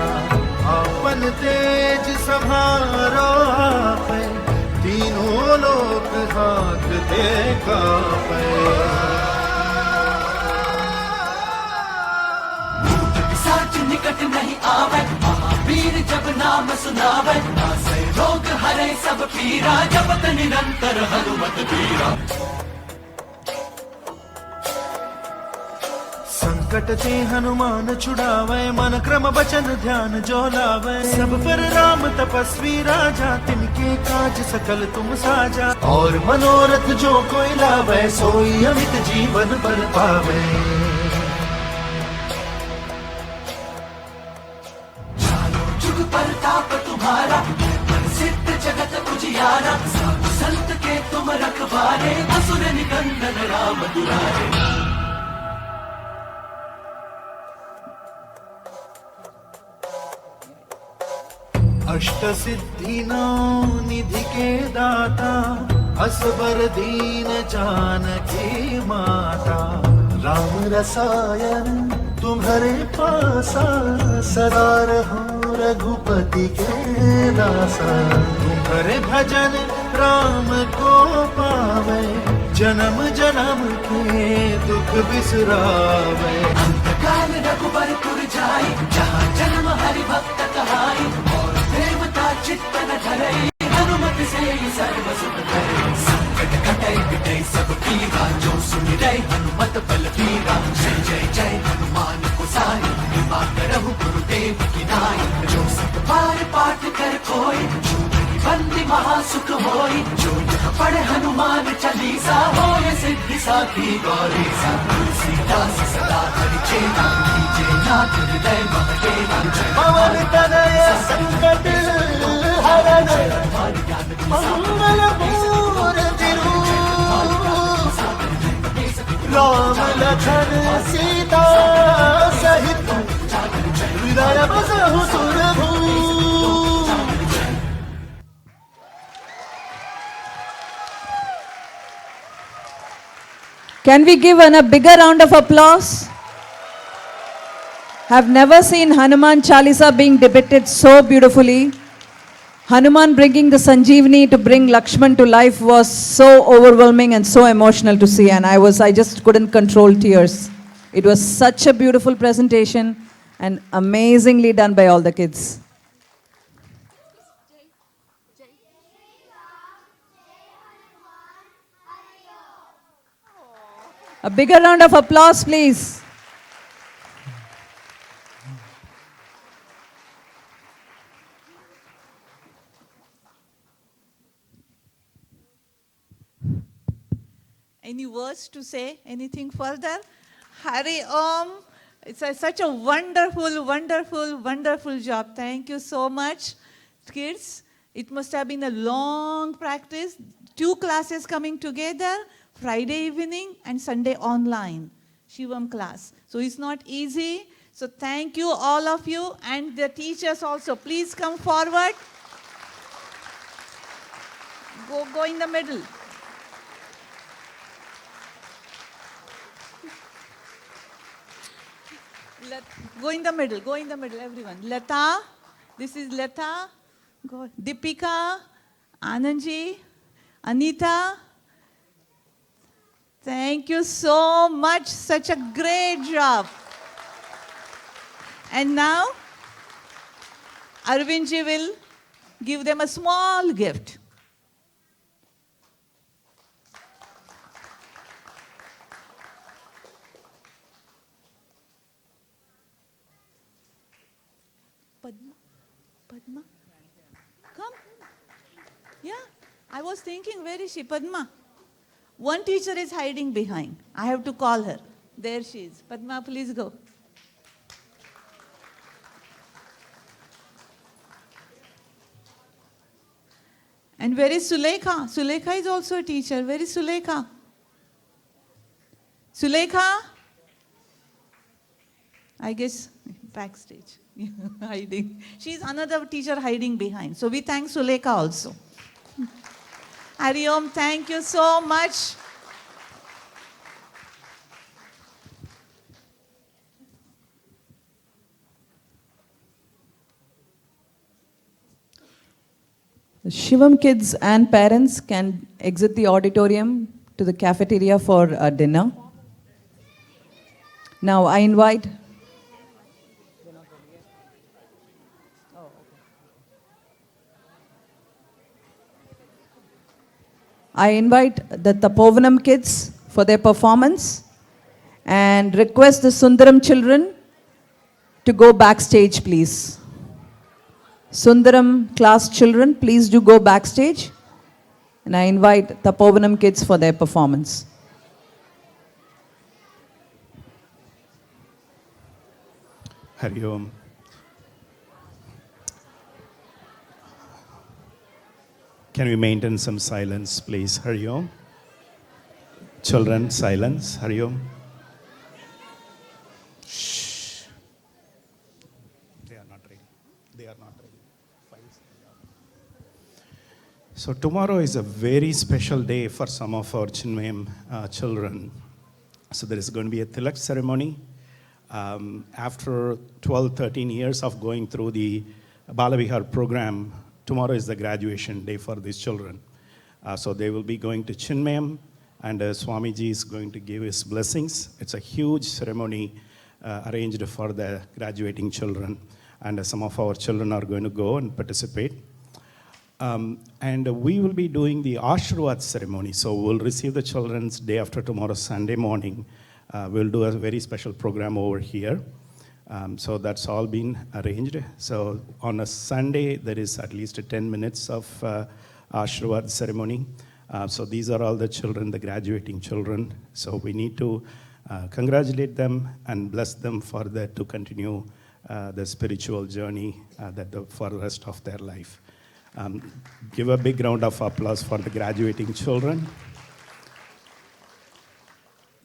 आपन तेज संहारो आपे तीनों लोक हाथ दे कापे साच निकट नहीं आवे महावीर जब नाम सुनावे नासे रोग हरे सब पीरा जपत निरंतर हनुमत बीरा संकट ते हनुमान छुड़ावे मन क्रम बचन ध्यान जो लावे सब पर राम तपस्वी राजा तिनके काज सकल तुम साजा और मनोरथ जो कोई लावे सोई अमित जीवन पर पावे प्रताप तुम्हारा सिद्ध जगत उजियारा साधु संत के तुम रखवारे असुर निकंदन राम दुलारे अष्ट सिद्धि नौ निधि के दाता असबर दीन जानकी माता राम रसायन तुम्हारे पासा सदा रहो रघुपति के दासा तुम्हारे भजन राम को पावे जन्म जन्म के दुख बिसरावे अंतकाल रघुबर पुर जाई जहाँ जन्म हरि भक्त कहाई और देवता चित्त न धरई हनुमत से सर्व सुख करे संकट कटे मिटे सब पीरा जो सुमिरै हनुमत बल बीरा जय जय जय हनुमान गोसाई कृपा करहु गुरुदेव की नाई जो सत बार पाठ कर कोई जो बंदी महासुख होई जो यह पढ़े हनुमान चालीसा होय सिद्धि साखी गौरीसा तुलसीदास सदा हरि चेता कीजे नाथ हृदय महदेवा पवन तनय संकट हरण मंगल मूर्ति राम लखन सीता सहित हृदय बसहु सुरभूप Can we give a bigger round of applause? Have never seen Hanuman Chalisa being depicted so beautifully. Hanuman bringing the Sanjeevani to bring Lakshman to life was so overwhelming and so emotional to see, and I just couldn't control tears. It was such a beautiful presentation and amazingly done by all the kids. A bigger round of applause, please. Any words to say? Anything further? Hari Om. It's such a wonderful, wonderful, wonderful job. Thank you so much, kids. It must have been a long practice. 2 classes coming together, Friday evening and Sunday online, Shivam class. So it's not easy. So thank you, all of you, and the teachers also. Please come forward. Go in the middle. Go in the middle, everyone. Lata, this is Lata. Go. Deepika, Anandji, Anita. Thank you so much. Such a great job. And now, Arvindji will give them a small gift. Padma, come. Yeah, I was thinking, where is she? Padma. One teacher is hiding behind. I have to call her. There she is. Padma, please go. And where is Sulekha? Sulekha is also a teacher. Where is Sulekha? Sulekha? I guess backstage, hiding. She's another teacher hiding behind. So we thank Sulekha also. Hari Om, thank you so much. Shivam kids and parents can exit the auditorium to the cafeteria for dinner. Now I invite the Tapovanam kids for their performance and request the Sundaram children to go backstage, please. Sundaram class children, please do go backstage. And I invite the Tapovanam kids for their performance. Hari Om. Can we maintain some silence, please? Hari Om. Children, silence. Hari Om. Shh. They are not ready. They are not ready. So tomorrow is a very special day for some of our Chinmayam children. So there is going to be a Tilak ceremony. After 12, 13 years of going through the Bala Vihar program, tomorrow is the graduation day for these children. So they will be going to Chinmayam, and Swamiji is going to give his blessings. It's a huge ceremony arranged for the graduating children, and some of our children are going to go and participate. And we will be doing the Ashirwad ceremony. So we'll receive the children's day after tomorrow, Sunday morning. We'll do a very special program over here. So that's all been arranged. So on a Sunday, there is at least 10 minutes of Ashirwad ceremony. So these are all the children, the graduating children. So we need to congratulate them and bless them for that to continue the spiritual journey for the rest of their life. Give a big round of applause for the graduating children.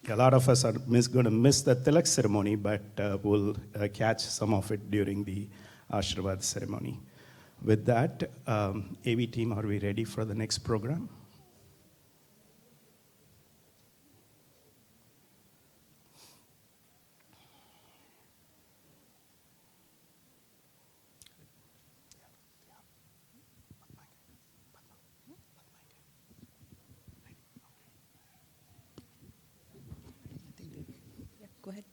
A lot of us are going to miss the Tilak ceremony, but we'll catch some of it during the Ashirwad ceremony. With that, AV team, are we ready for the next program? Go ahead.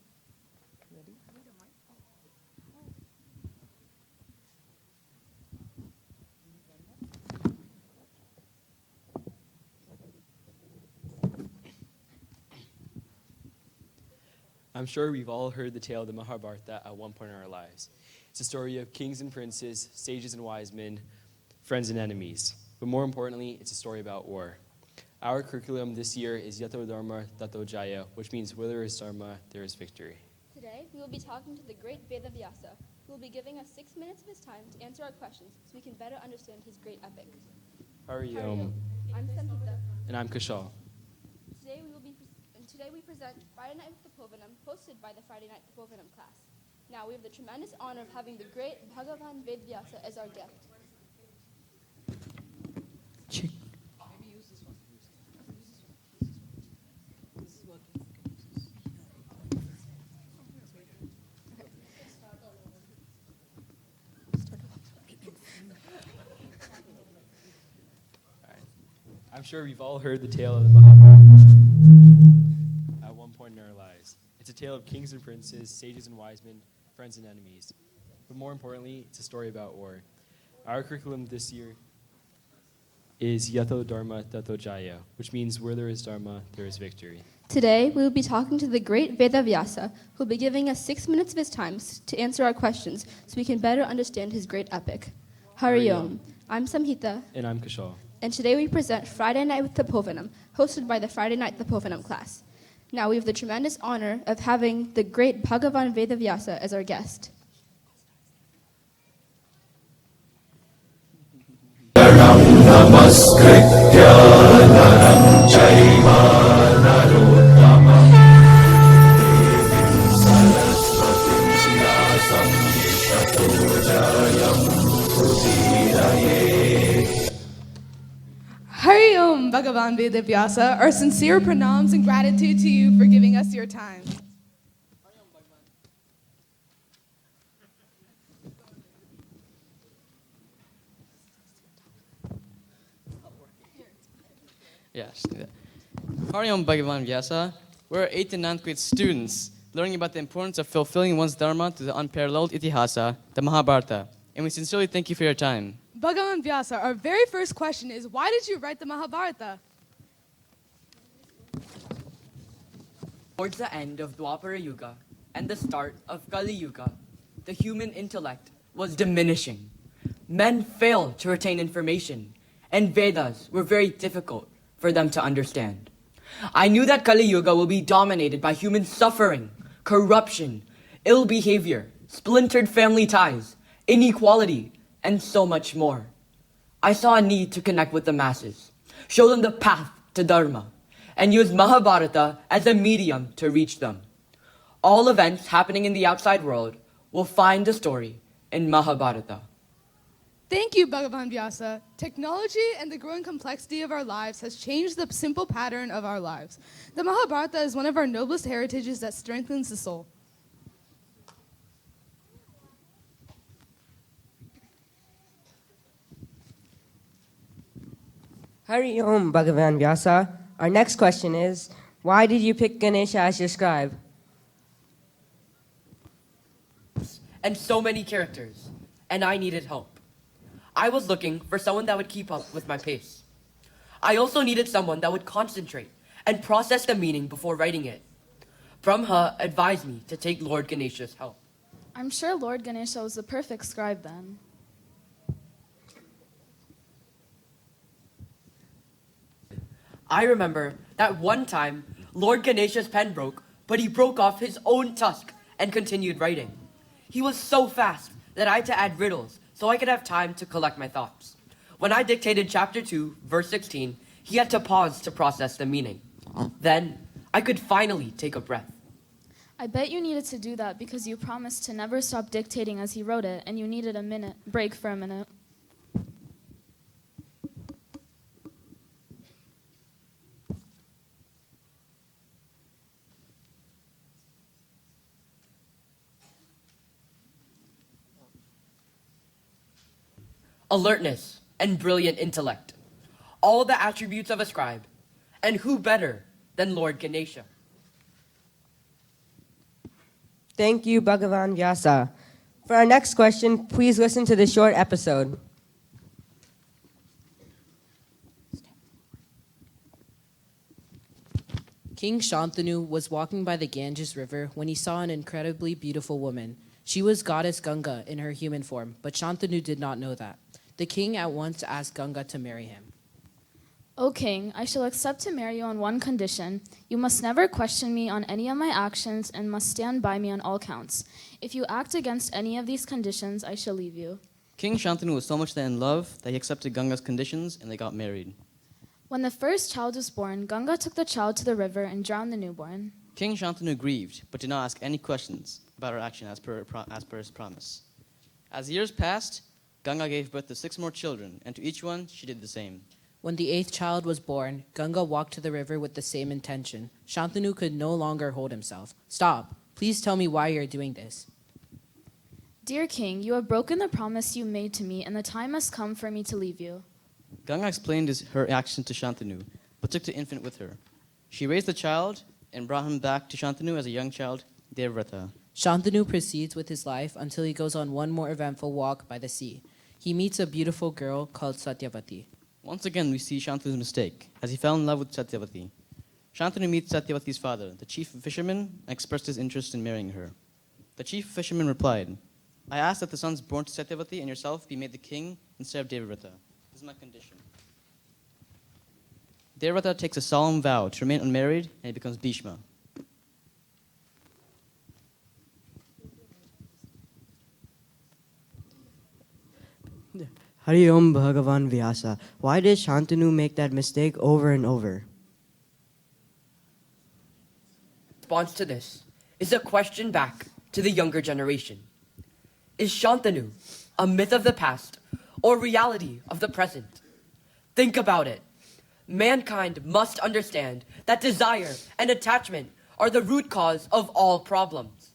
I'm sure we've all heard the tale of the Mahabharata at one point in our lives. It's a story of kings and princes, sages and wise men, friends and enemies. But more importantly, it's a story about war. Our curriculum this year is Yato Dharma Tato Jaya, which means where there is Dharma, there is victory. Today, we will be talking to the great Veda Vyasa, who will be giving us 6 minutes of his time to answer our questions so we can better understand his great epic. Hari Hari Om. Om. I'm Samhita. And I'm Kushal. Today we present Friday Night with Tapovanam, hosted by the Friday Night Tapovanam class. Now we have the tremendous honor of having the great Bhagavan Ved Vyasa as our guest. Check. I'm sure we've all heard the tale of the Mahabharata at one point in our lives. It's a tale of kings and princes, sages and wise men, friends and enemies. But more importantly, it's a story about war. Our curriculum this year is Yato Dharma Tato Jaya, which means where there is Dharma, there is victory. Today we will be talking to the great Veda Vyasa, who will be giving us 6 minutes of his time to answer our questions so we can better understand his great epic. Hari Om. I'm Samhita. And I'm Kushal. And today we present Friday Night with Tapovanam, hosted by the Friday Night Tapovanam class. Now we have the tremendous honor of having the great Bhagavan Veda Vyasa as our guest. Namaskritya naram chaiva narottamam devim saraswatim vyasam Hari Om Bhagavan Veda Vyasa, our sincere pranams and gratitude to you for giving us your time. Yes. Hari Om Bhagavan Vyasa. We're 8th and 9th grade students learning about the importance of fulfilling one's dharma to the unparalleled itihasa, the Mahabharata. And we sincerely thank you for your time. Bhagavan Vyasa, our very first question is, why did you write the Mahabharata? Towards the end of Dwapara Yuga and the start of Kali Yuga, the human intellect was diminishing. Men failed to retain information, and Vedas were very difficult for them to understand. I knew that Kali Yuga will be dominated by human suffering, corruption, ill behavior, splintered family ties, inequality, and so much more. I saw a need to connect with the masses, show them the path to Dharma, and use Mahabharata as a medium to reach them. All events happening in the outside world will find the story in Mahabharata. Thank you, Bhagavan Vyasa. Technology and the growing complexity of our lives has changed the simple pattern of our lives. The Mahabharata is one of our noblest heritages that strengthens the soul. Hari Om Bhagavan Vyasa. Our next question is, why did you pick Ganesha as your scribe? And so many characters, and I needed help. I was looking for someone that would keep up with my pace. I also needed someone that would concentrate and process the meaning before writing it. Brahma advised me to take Lord Ganesha's help. I'm sure Lord Ganesha was the perfect scribe then. I remember that one time Lord Ganesha's pen broke, but he broke off his own tusk and continued writing. He was so fast that I had to add riddles so I could have time to collect my thoughts. When I dictated chapter 2, verse 16, he had to pause to process the meaning. Then I could finally take a breath. I bet you needed to do that because you promised to never stop dictating as he wrote it, and you needed a break for a minute. Alertness and brilliant intellect, all the attributes of a scribe, and who better than Lord Ganesha? Thank you, Bhagavan Vyasa. For our next question, please listen to the short episode. King Shantanu was walking by the Ganges River when he saw an incredibly beautiful woman. She was goddess Ganga in her human form, but Shantanu did not know that. The king at once asked Ganga to marry him. O king, I shall accept to marry you on one condition. You must never question me on any of my actions and must stand by me on all counts. If you act against any of these conditions, I shall leave you. King Shantanu was so much in love that he accepted Ganga's conditions and they got married. When the first child was born, Ganga took the child to the river and drowned the newborn. King Shantanu grieved, but did not ask any questions about her action as per his promise. As years passed, Ganga gave birth to 6 more children, and to each one she did the same. When the 8th child was born, Ganga walked to the river with the same intention. Shantanu could no longer hold himself. Stop. Please tell me why you're doing this. Dear king, you have broken the promise you made to me, and the time has come for me to leave you. Ganga explained her action to Shantanu, but took the infant with her. She raised the child and brought him back to Shantanu as a young child, Devrata. Shantanu proceeds with his life until he goes on one more eventful walk by the sea. He meets a beautiful girl called Satyavati. Once again, we see Shantanu's mistake, as he fell in love with Satyavati. Shantanu meets Satyavati's father, the chief fisherman, and expressed his interest in marrying her. The chief fisherman replied, I ask that the sons born to Satyavati and yourself be made the king instead of Devrata. This is my condition. Devrata takes a solemn vow to remain unmarried, and he becomes Bhishma. Hari Om Bhagavan Vyasa. Why did Shantanu make that mistake over and over? Response to this is a question back to the younger generation. Is Shantanu a myth of the past, or reality of the present. Think about it. Mankind must understand that desire and attachment are the root cause of all problems.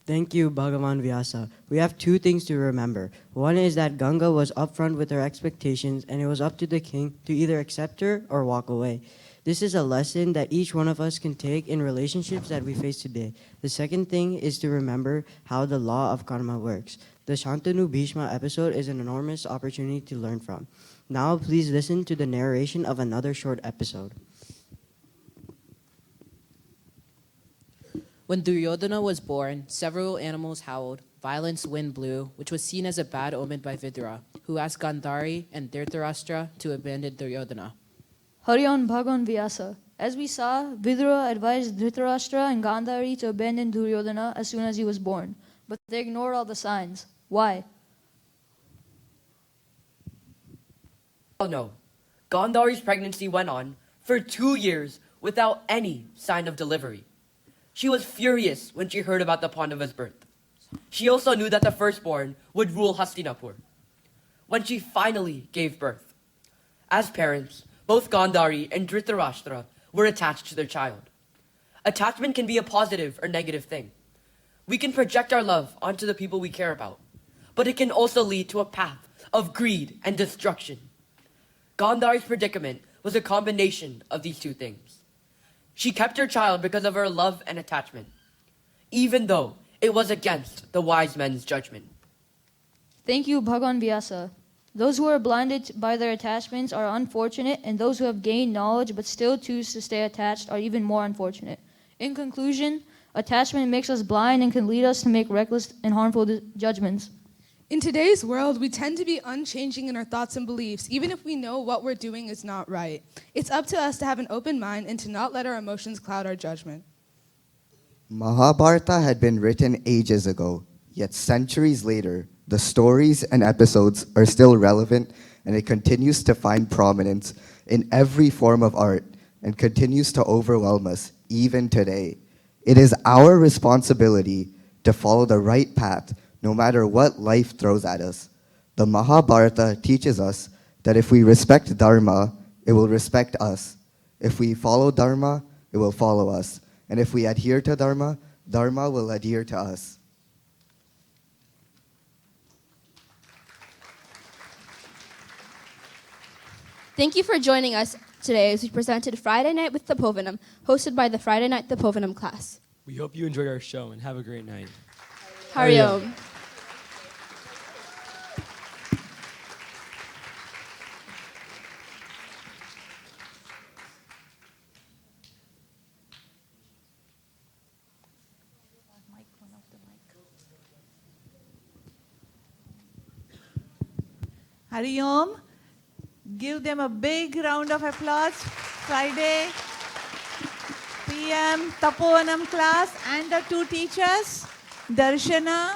Thank you, Bhagavan Vyasa. We have two things to remember. One is that Ganga was upfront with her expectations, and it was up to the king to either accept her or walk away. This is a lesson that each one of us can take in relationships that we face today. The second thing is to remember how the law of karma works. The Shantanu Bhishma episode is an enormous opportunity to learn from. Now please listen to the narration of another short episode. When Duryodhana was born, several animals howled, violent wind blew, which was seen as a bad omen by Vidura, who asked Gandhari and Dhritarashtra to abandon Duryodhana. Haryan Bhagavan Vyasa. As we saw, Vidura advised Dhritarashtra and Gandhari to abandon Duryodhana as soon as he was born, but they ignored all the signs. Why? Oh no, Gandhari's pregnancy went on for 2 years without any sign of delivery. She was furious when she heard about the Pandava's birth. She also knew that the firstborn would rule Hastinapur. When she finally gave birth, as parents, both Gandhari and Dhritarashtra were attached to their child. Attachment can be a positive or negative thing. We can project our love onto the people we care about, but it can also lead to a path of greed and destruction. Gandhari's predicament was a combination of these two things. She kept her child because of her love and attachment, even though it was against the wise men's judgment. Thank you, Bhagavan Vyasa. Those who are blinded by their attachments are unfortunate, and those who have gained knowledge but still choose to stay attached are even more unfortunate. In conclusion, attachment makes us blind and can lead us to make reckless and harmful judgments. In today's world, we tend to be unchanging in our thoughts and beliefs, even if we know what we're doing is not right. It's up to us to have an open mind and to not let our emotions cloud our judgment. Mahabharata had been written ages ago, yet centuries later, the stories and episodes are still relevant, and it continues to find prominence in every form of art and continues to overwhelm us even today. It is our responsibility to follow the right path no matter what life throws at us. The Mahabharata teaches us that if we respect Dharma, it will respect us. If we follow Dharma, it will follow us. And if we adhere to Dharma, Dharma will adhere to us. Thank you for joining us today as we presented Friday Night with Tapovanam, hosted by the Friday Night Tapovanam class. We hope you enjoyed our show and have a great night. Hari Om. Hari Om. Give them a big round of applause. Friday, PM, Tapovanam class, and the two teachers, Darshana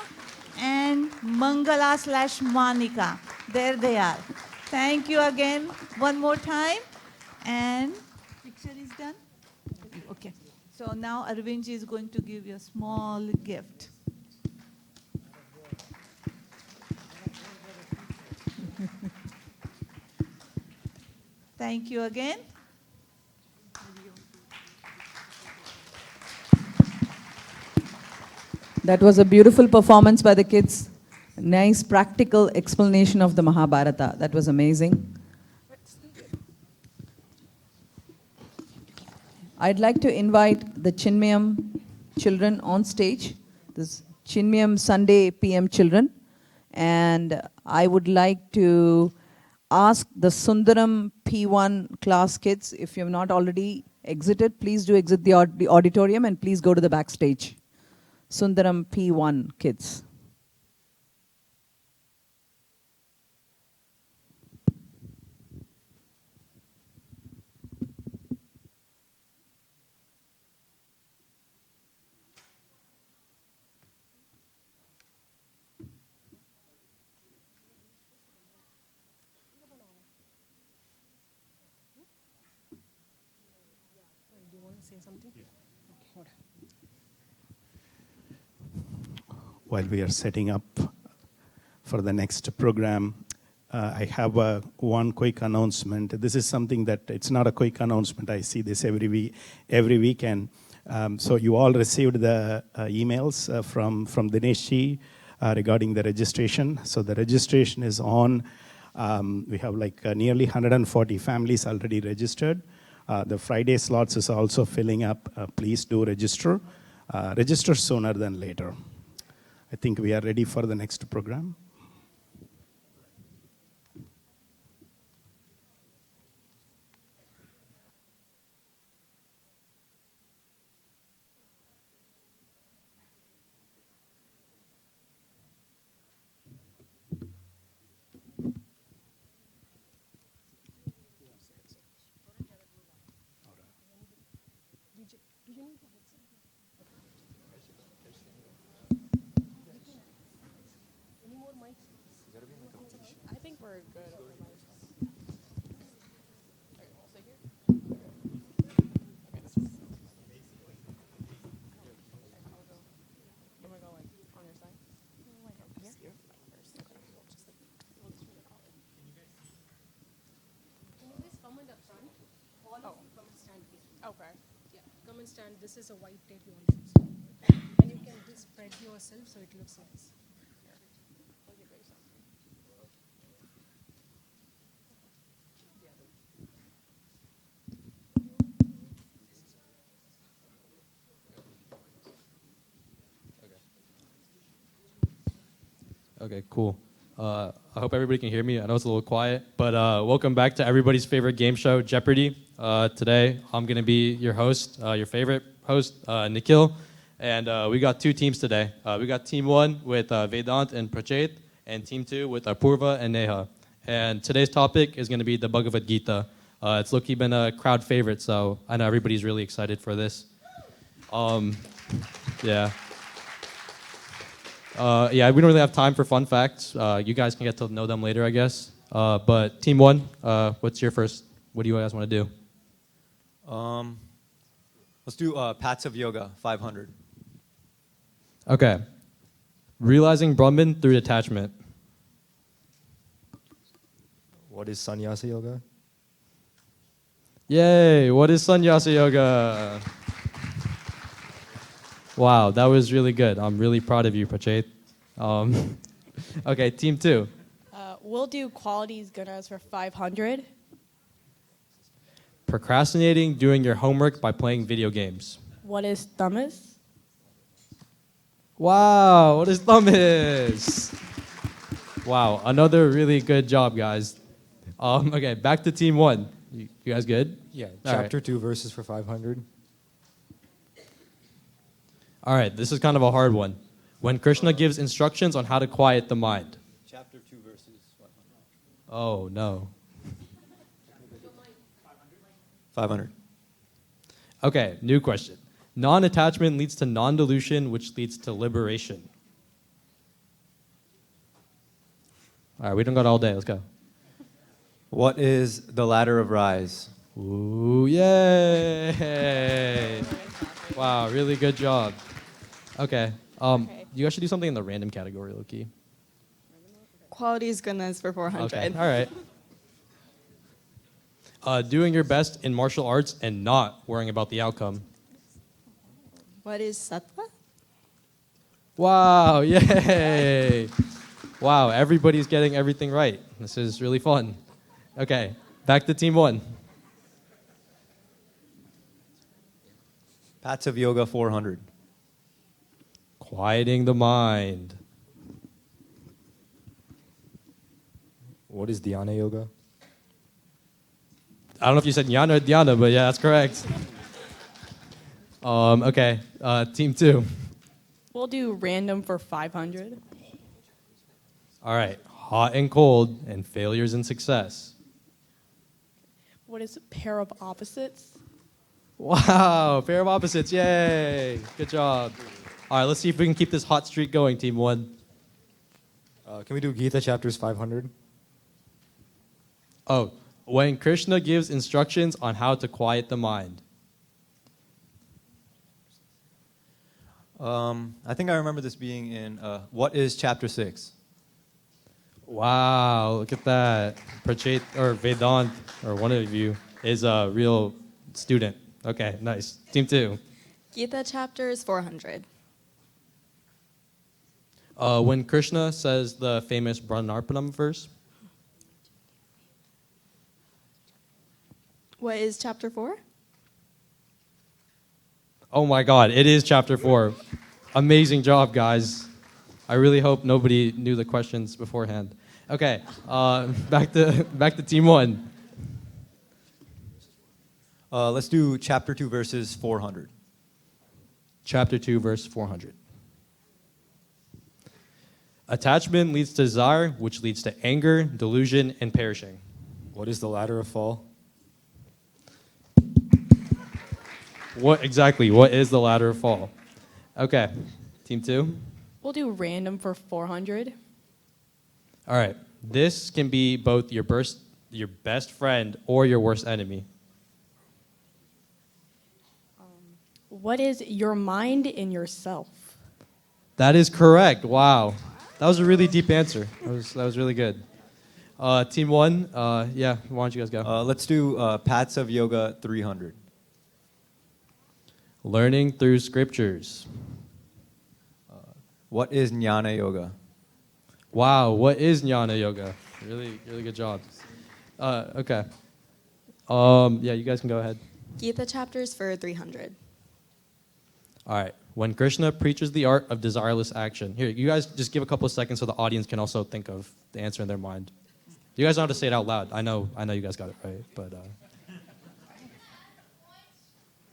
and Mangala/Manika. There they are. Thank you again one more time. And picture is done? Okay. So now Arvindji is going to give you a small gift. Thank you again. That was a beautiful performance by the kids. Nice practical explanation of the Mahabharata. That was amazing. I'd like to invite the Chinmayam children on stage. This Chinmayam Sunday PM children. And I would like to ask the Sundaram P1 class kids, if you have not already exited, please do exit the auditorium and please go to the backstage. Sundaram P1 kids. While we are setting up for the next program, I have one quick announcement. This is something that it's not a quick announcement. I see this every weekend. So you all received the emails from Dinesh Ji regarding the registration. So the registration is on. We have like nearly 140 families already registered. The Friday slots is also filling up. Please do register. Register sooner than later. I think we are ready for the next program. I think we're good. Okay. Yeah. Come and stand. This is a white tape you want to use. And you can just spread yourself so it looks nice. Okay, cool. I hope everybody can hear me. I know it's a little quiet, but welcome back to everybody's favorite game show, Jeopardy. Today, I'm going to be your host, your favorite host, Nikhil. And we got two teams today. We got Team 1 with Vedant and Prachet, and Team 2 with Apurva and Neha. And today's topic is going to be the Bhagavad Gita. It's low-key been a crowd favorite, so I know everybody's really excited for this. Yeah. Yeah, we don't really have time for fun facts. You guys can get to know them later, I guess. But Team 1, what's your first? What do you guys want to do? Let's do Pats of Yoga, 500. Okay. Realizing Brahman through detachment. What is Sannyasa Yoga? Yay! What is Sannyasa Yoga? Wow, that was really good. I'm really proud of you, Prachet. Okay, Team 2. We'll do qualities gunas for 500. Procrastinating doing your homework by playing video games. What is tamas? Wow, what is Thomas? Wow, another really good job, guys. Okay, back to Team 1. You guys good? Yeah, All chapter right. 2 verses for 500. All right, this is kind of a hard one. When Krishna gives instructions on how to quiet the mind. Chapter 2 verses 500. Oh, no. 500. Okay, new question. Non-attachment leads to non-delusion, which leads to liberation. All right, we don't got all day. Let's go. What is the ladder of rise? Ooh, yay! Wow, really good job. Okay. You guys should do something in the random category, Loki. Qualities gunas for 400. Okay, all right. Doing your best in martial arts and not worrying about the outcome. What is sattva? Wow, yay! Wow, everybody's getting everything right. This is really fun. Okay, back to Team 1. Pats of Yoga, 400. Quieting the mind. What is Dhyana Yoga? I don't know if you said Jnana or Dhyana, but yeah, that's correct. Okay, Team 2. We'll do random for 500. All right, hot and cold and failures and success. What is a pair of opposites? Wow, pair of opposites, yay! Good job. All right, let's see if we can keep this hot streak going, Team 1. Can we do Gita chapters 500? Oh, when Krishna gives instructions on how to quiet the mind. I think I remember this being in, what is chapter 6? Wow, look at that. Prachit or Vedant or one of you is a real student. Okay, nice. Team 2. Gita chapters 400. When Krishna says the famous Brahmanarpanam verse, What is chapter 4? oh my God, it is chapter 4. Amazing job, guys. I really hope nobody knew the questions beforehand. Okay, back to team 1. Let's do chapter 2, verses 400. Chapter 2, verse 400. Attachment leads to desire, which leads to anger, delusion, and perishing. What is the ladder of fall? What is the ladder of fall? Okay, team 2. We'll do random for 400. All right, this can be both your best friend or your worst enemy. What is your mind in yourself? That is correct. Wow, that was a really deep answer. That was really good. Team 1, yeah, why don't you guys go? Let's do Paths of Yoga 300. Learning through scriptures. What is Jnana Yoga? Wow, what is Jnana Yoga? Really, really good job. Okay. Yeah, you guys can go ahead. Gita chapters for 300. All right. When Krishna preaches the art of desireless action. Here, you guys just give a couple of seconds so the audience can also think of the answer in their mind. You guys don't have to say it out loud. I know you guys got it right, but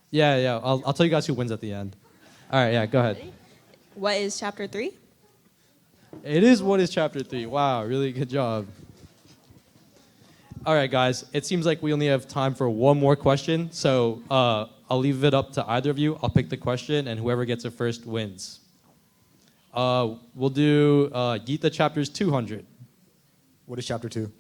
yeah. I'll tell you guys who wins at the end. All right, yeah, go ahead. What is chapter 3? It is what is chapter 3. Wow, really good job. All right, guys. It seems like we only have time for one more question, so I'll leave it up to either of you. I'll pick the question, and whoever gets it first wins. We'll do Gita chapters 200. What is chapter 2?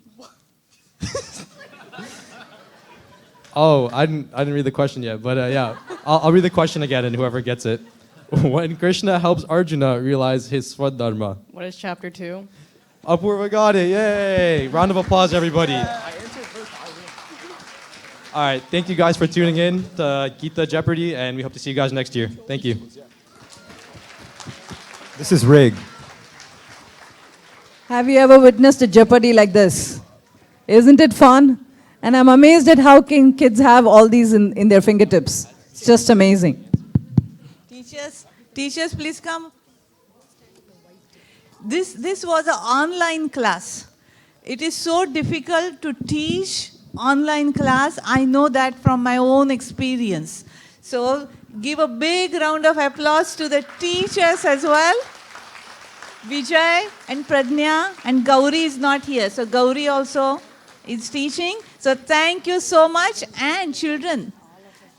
Oh, I didn't read the question yet, but yeah, I'll read the question again, and whoever gets it. When Krishna helps Arjuna realize his Swadharma. What is chapter 2? Apurva got it, yay! Round of applause, everybody. All right, thank you guys for tuning in to Gita Jeopardy, and we hope to see you guys next year. Thank you. This is Rig. Have you ever witnessed a Jeopardy like this? Isn't it fun? And I'm amazed at how kids have all these in their fingertips. It's just amazing. Teachers, please come. This was an online class. It is so difficult to teach online class. I know that from my own experience. So give a big round of applause to the teachers as well. Vijay and Pradnya, and Gauri is not here. So Gauri also is teaching. So thank you so much. And children,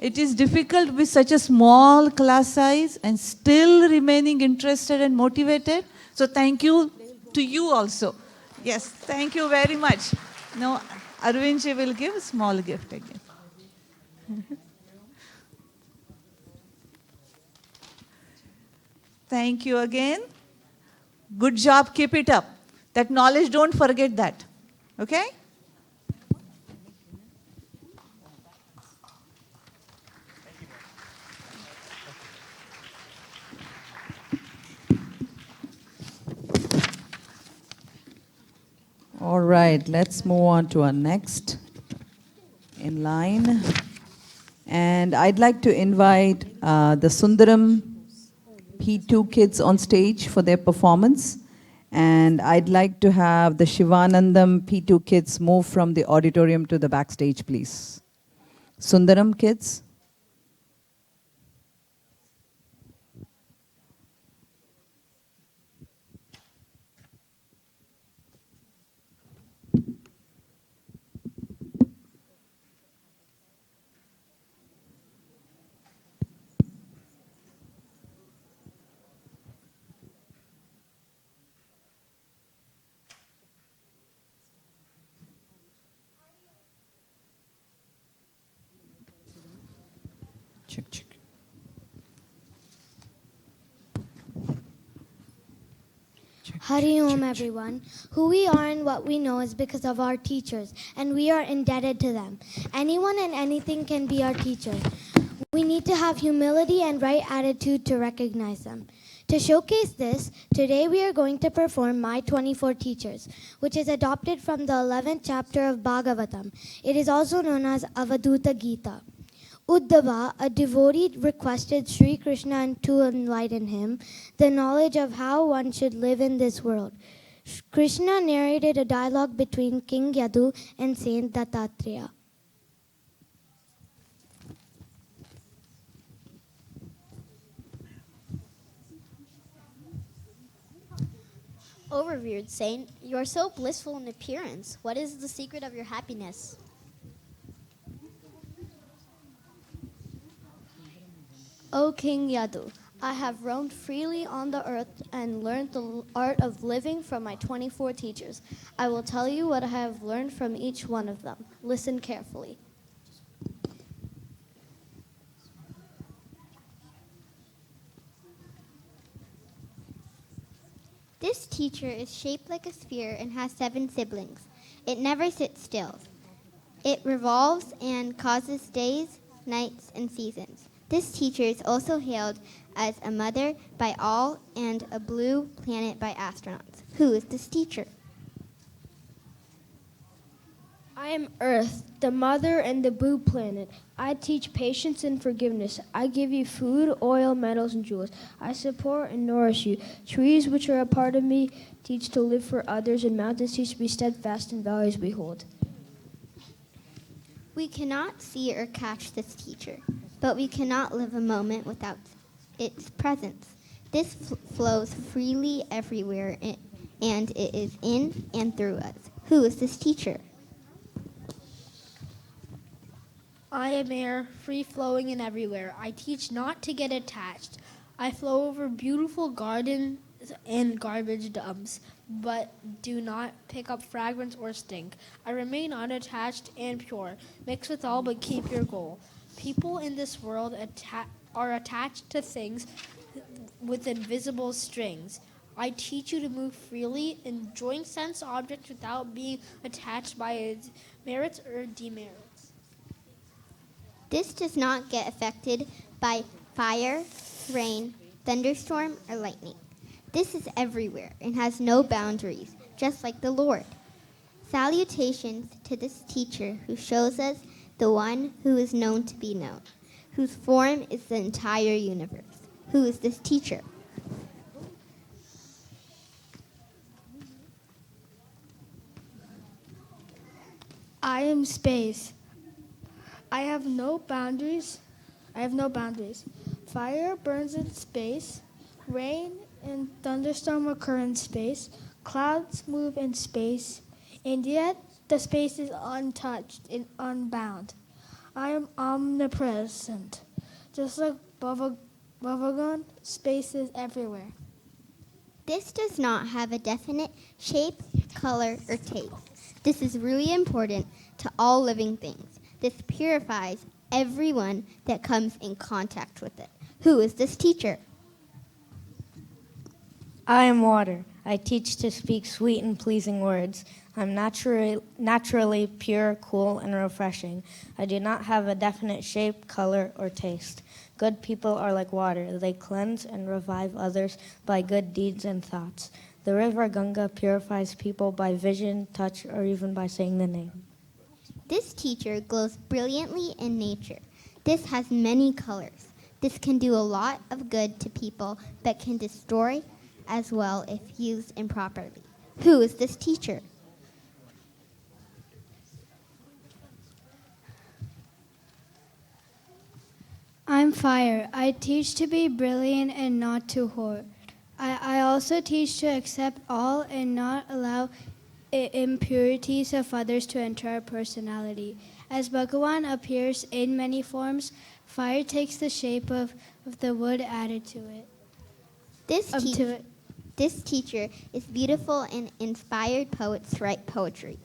it is difficult with such a small class size and still remaining interested and motivated. So thank you to you also. Yes, thank you very much. Now, Arvindji will give a small gift again. Thank you again. Good job, keep it up. That knowledge, don't forget that. Okay? All right, let's move on to our next in line. And I'd like to invite the Sundaram P2 kids on stage for their performance. And I'd like to have the Shivanandam P2 kids move from the auditorium to the backstage, please. Sundaram kids. Check. Check. Hari Om, everyone. Who we are and what we know is because of our teachers, and we are indebted to them. Anyone and anything can be our teacher. We need to have humility and right attitude to recognize them. To showcase this, today we are going to perform My 24 Teachers, which is adopted from the 11th chapter of Bhagavatam. It is also known as Avaduta Gita. Uddhava, a devotee, requested Sri Krishna to enlighten him the knowledge of how one should live in this world. Krishna narrated a dialogue between King Yadu and Saint Dattatreya. O revered saint, you are so blissful in appearance. What is the secret of your happiness? O King Yadu, I have roamed freely on the earth and learned the art of living from my 24 teachers. I will tell you what I have learned from each one of them. Listen carefully. This teacher is shaped like a sphere and has 7 siblings. It never sits still. It revolves and causes days, nights, and seasons. This teacher is also hailed as a mother by all and a blue planet by astronauts. Who is this teacher? I am Earth, the mother and the blue planet. I teach patience and forgiveness. I give you food, oil, metals, and jewels. I support and nourish you. Trees, which are a part of me, teach to live for others, and mountains teach to be steadfast in valleys we hold. We cannot see or catch this teacher, but we cannot live a moment without its presence. This flows freely everywhere, and it is in and through us. Who is this teacher? I am air, free-flowing and everywhere. I teach not to get attached. I flow over beautiful gardens and garbage dumps, but do not pick up fragrance or stink. I remain unattached and pure. Mix with all, but keep your goal. People in this world are attached to things with invisible strings. I teach you to move freely, enjoying sense objects without being attached by its merits or demerits. This does not get affected by fire, rain, thunderstorm, or lightning. This is everywhere and has no boundaries, just like the Lord. Salutations to this teacher who shows us the one who is known to be known, whose form is the entire universe. Who is this teacher? I am space. I have no boundaries. Fire burns in space. Rain and thunderstorm occur in space. Clouds move in space. And yet the space is untouched and unbound. I am omnipresent. Just like Bhagavan, space is everywhere. This does not have a definite shape, color, or taste. This is really important to all living things. This purifies everyone that comes in contact with it. Who is this teacher? I am water. I teach to speak sweet and pleasing words. I'm naturally pure, cool, and refreshing. I do not have a definite shape, color, or taste. Good people are like water. They cleanse and revive others by good deeds and thoughts. The river Ganga purifies people by vision, touch, or even by saying the name. This teacher glows brilliantly in nature. This has many colors. This can do a lot of good to people, but can destroy as well if used improperly. Who is this teacher? I'm fire. I teach to be brilliant and not to hoard. I also teach to accept all and not allow impurities of others to enter our personality. As Bhagavan appears in many forms, fire takes the shape of the wood added to it. This teacher is beautiful and inspired poets write poetry.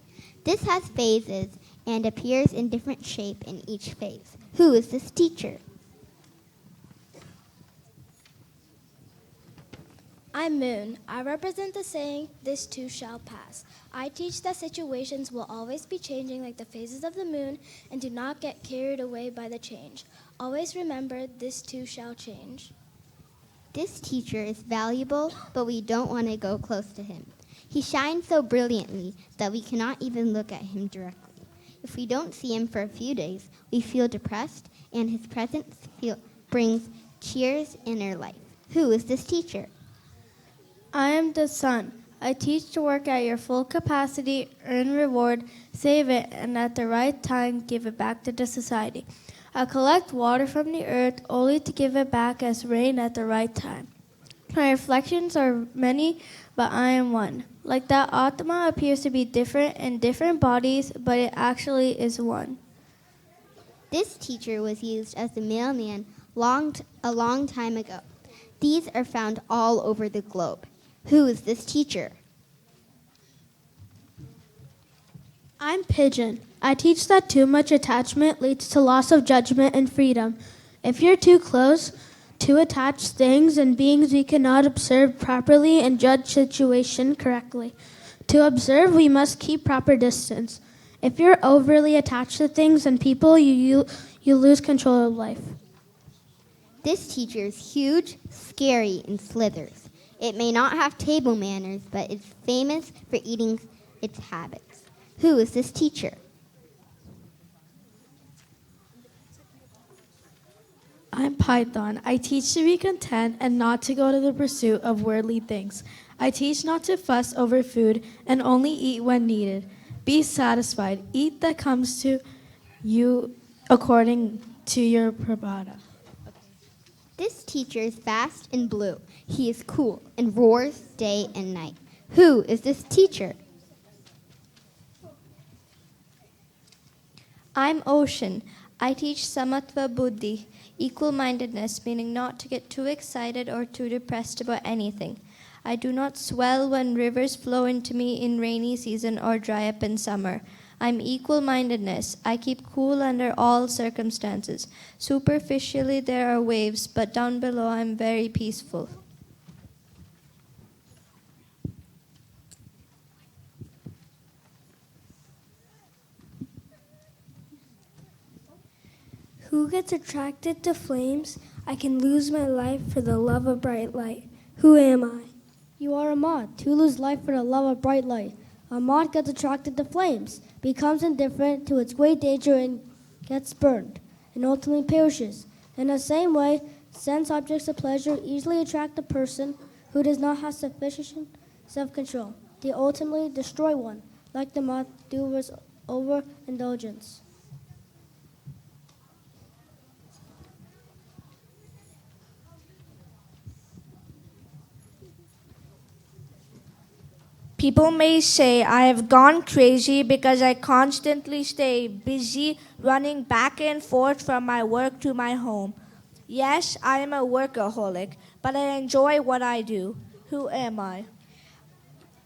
This has phases and appears in different shape in each phase. Who is this teacher? I'm Moon. I represent the saying, this too shall pass. I teach that situations will always be changing like the phases of the moon, and do not get carried away by the change. Always remember, this too shall change. This teacher is valuable, but we don't want to go close to him. He shines so brilliantly that we cannot even look at him directly. If we don't see him for a few days, we feel depressed, and his presence brings cheers in our life. Who is this teacher? I am the sun. I teach to work at your full capacity, earn reward, save it, and at the right time give it back to the society. I collect water from the earth only to give it back as rain at the right time. My reflections are many, but I am one. Like that, Atma appears to be different in different bodies, but it actually is one. This teacher was used as the mailman a long time ago. These are found all over the globe. Who is this teacher? I'm Pigeon. I teach that too much attachment leads to loss of judgment and freedom. If you're too close to attached things and beings, we cannot observe properly and judge situation correctly. To observe, we must keep proper distance. If you're overly attached to things and people, you lose control of life. This teacher is huge, scary, and slithers. It may not have table manners, but it's famous for eating its habits. Who is this teacher? I'm Python. I teach to be content and not to go to the pursuit of worldly things. I teach not to fuss over food and only eat when needed. Be satisfied. Eat that comes to you according to your prabhata. This teacher is fast and blue. He is cool and roars day and night. Who is this teacher? I'm Ocean. I teach Samatva Buddhi, equal-mindedness, meaning not to get too excited or too depressed about anything. I do not swell when rivers flow into me in rainy season or dry up in summer. I'm equal-mindedness. I keep cool under all circumstances. Superficially there are waves, but down below I'm very peaceful. Who gets attracted to flames? I can lose my life for the love of bright light. Who am I? You are a moth who loses life for the love of bright light. A moth gets attracted to flames, becomes indifferent to its great danger, and gets burned, and ultimately perishes. In the same way, sense objects of pleasure easily attract a person who does not have sufficient self-control. They ultimately destroy one, like the moth do with overindulgence. People may say I have gone crazy because I constantly stay busy running back and forth from my work to my home. Yes, I am a workaholic, but I enjoy what I do. Who am I?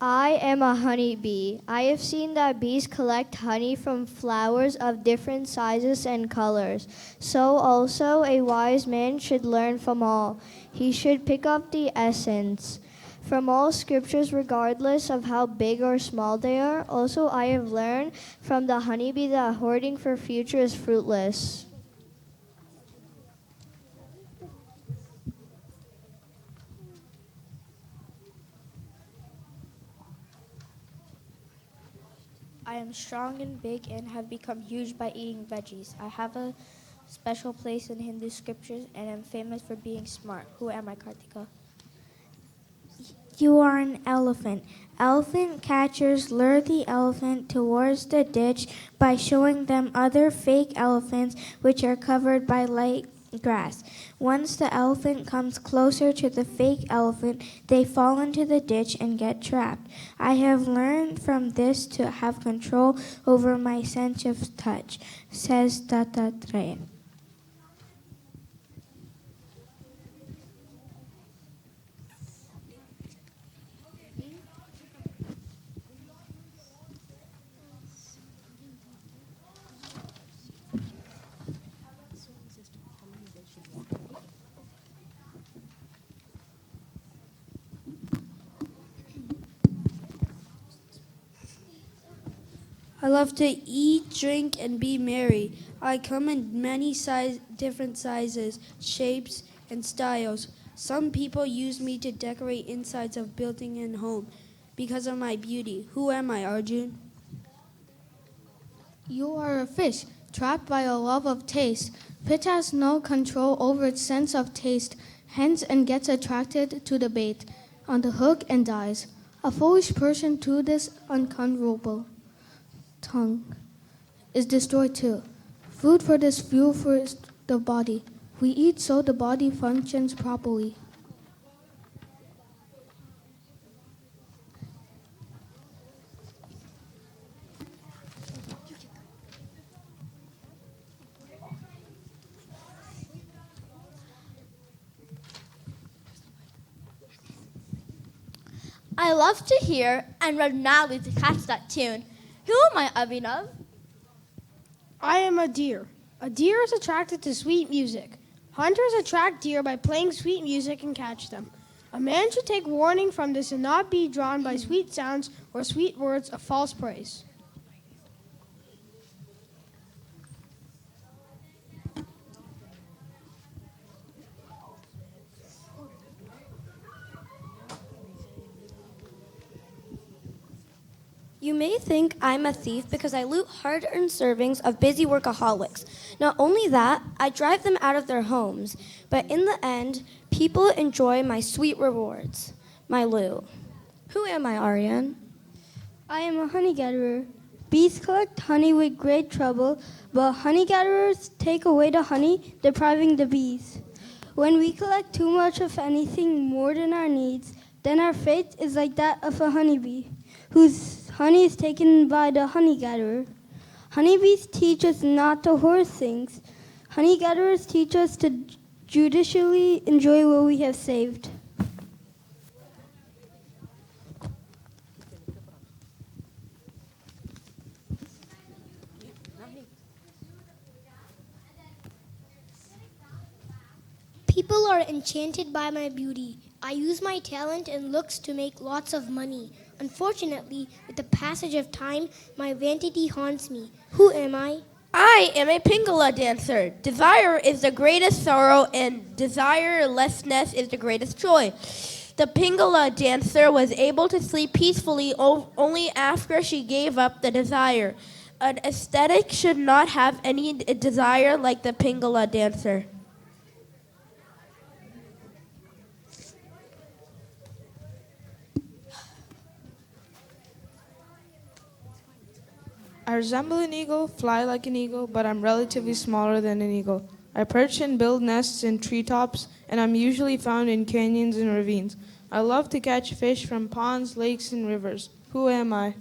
I am a honeybee. I have seen that bees collect honey from flowers of different sizes and colors. So also a wise man should learn from all. He should pick up the essence from all scriptures regardless of how big or small they are. Also, I have learned from the honeybee that hoarding for future is fruitless. I am strong and big and have become huge by eating veggies. I have a special place in Hindu scriptures and am famous for being smart. Who am I, Kartika? You are an elephant. Elephant catchers lure the elephant towards the ditch by showing them other fake elephants which are covered by light grass. Once the elephant comes closer to the fake elephant, they fall into the ditch and get trapped. I have learned from this to have control over my sense of touch, says Dattatreya. love to eat, drink, and be merry. I come in many different sizes, shapes, and styles. Some people use me to decorate insides of building and home because of my beauty. Who am I, Arjun? You are a fish, trapped by a love of taste. Fish has no control over its sense of taste, hence and gets attracted to the bait, on the hook and dies. A foolish person to this uncontrollable tongue is destroyed too. Food for this fuel for the body. We eat so the body functions properly. I love to hear and run madly to catch that tune. Who am I, Abhinav? I am a deer. A deer is attracted to sweet music. Hunters attract deer by playing sweet music and catch them. A man should take warning from this and not be drawn by sweet sounds or sweet words of false praise. You may think I'm a thief because I loot hard-earned servings of busy workaholics. Not only that, I drive them out of their homes. But in the end, people enjoy my sweet rewards, my loot. Who am I, Aryan? I am a honey gatherer. Bees collect honey with great trouble, but honey gatherers take away the honey, depriving the bees. When we collect too much of anything more than our needs, then our fate is like that of a honeybee, whose honey is taken by the honey gatherer. Honeybees teach us not to hoard things. Honey gatherers teach us to judicially enjoy what we have saved. People are enchanted by my beauty. I use my talent and looks to make lots of money. Unfortunately, with the passage of time, my vanity haunts me. Who am I? I am a Pingala dancer. Desire is the greatest sorrow, and desirelessness is the greatest joy. The Pingala dancer was able to sleep peacefully only after she gave up the desire. An aesthetic should not have any desire like the Pingala dancer. I resemble an eagle, fly like an eagle, but I'm relatively smaller than an eagle. I perch and build nests in treetops, and I'm usually found in canyons and ravines. I love to catch fish from ponds, lakes, and rivers. Who am I?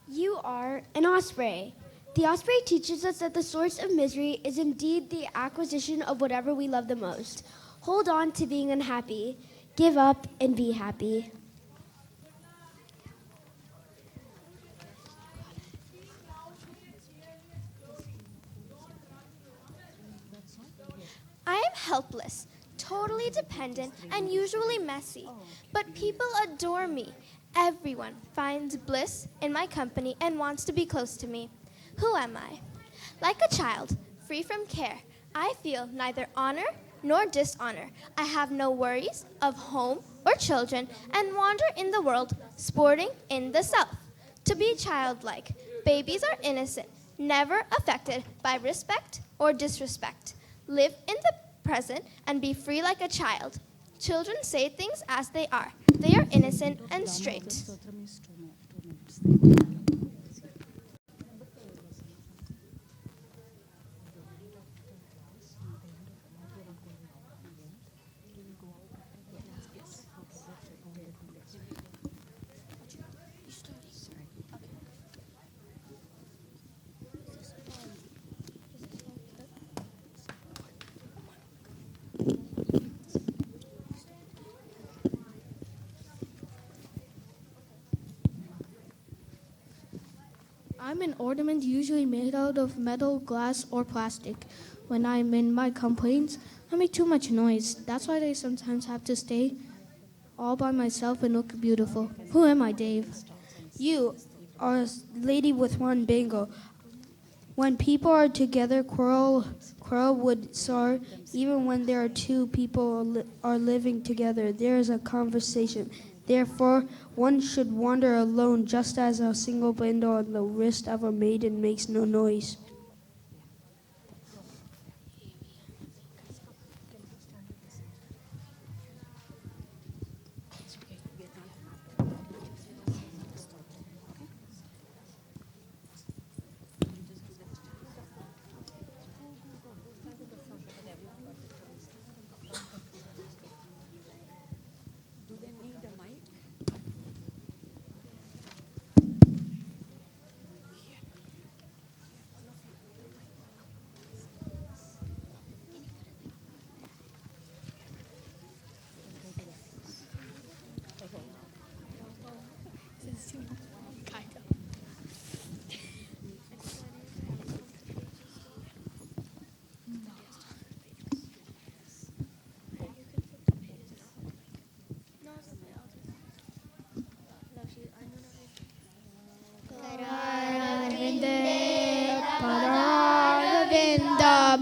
You are an osprey. The osprey teaches us that the source of misery is indeed the acquisition of whatever we love the most. Hold on to being unhappy. Give up and be happy. I am helpless, totally dependent, and usually messy. But people adore me. Everyone finds bliss in my company and wants to be close to me. Who am I? Like a child, free from care, I feel neither honor nor dishonor. I have no worries of home or children and wander in the world, sporting in the south. To be childlike, babies are innocent, never affected by respect or disrespect. Live in the present and be free like a child. Children say things as they are. They are innocent and straight. I'm an ornament usually made out of metal, glass, or plastic. When I'm in my complaints, I make too much noise. That's why I sometimes have to stay all by myself and look beautiful. Who am I, Dave? You a lady with one bingo. When people are together, quarrel would soar. Even when there are two people are living together, there is a conversation. Therefore, one should wander alone, just as a single bindle on the wrist of a maiden makes no noise. Paravindam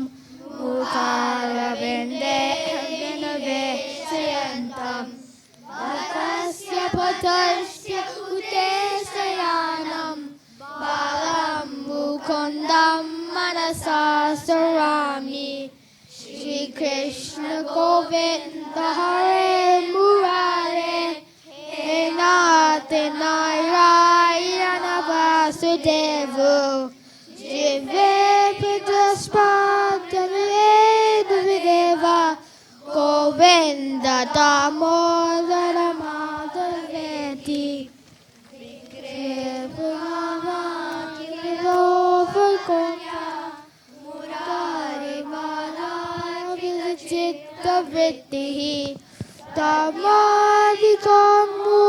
Mukaravinde Vinavesayantam Vakasya Patasya Utesayanam Balam Mukundam Manasa Sarami Shri Krishna Govinda Hare Murare He Nate Narayana Vasudevu Jive Videva Govinda Damodara Madhaveti Murari Madhara Vichitta Vrittihi Tamadikamu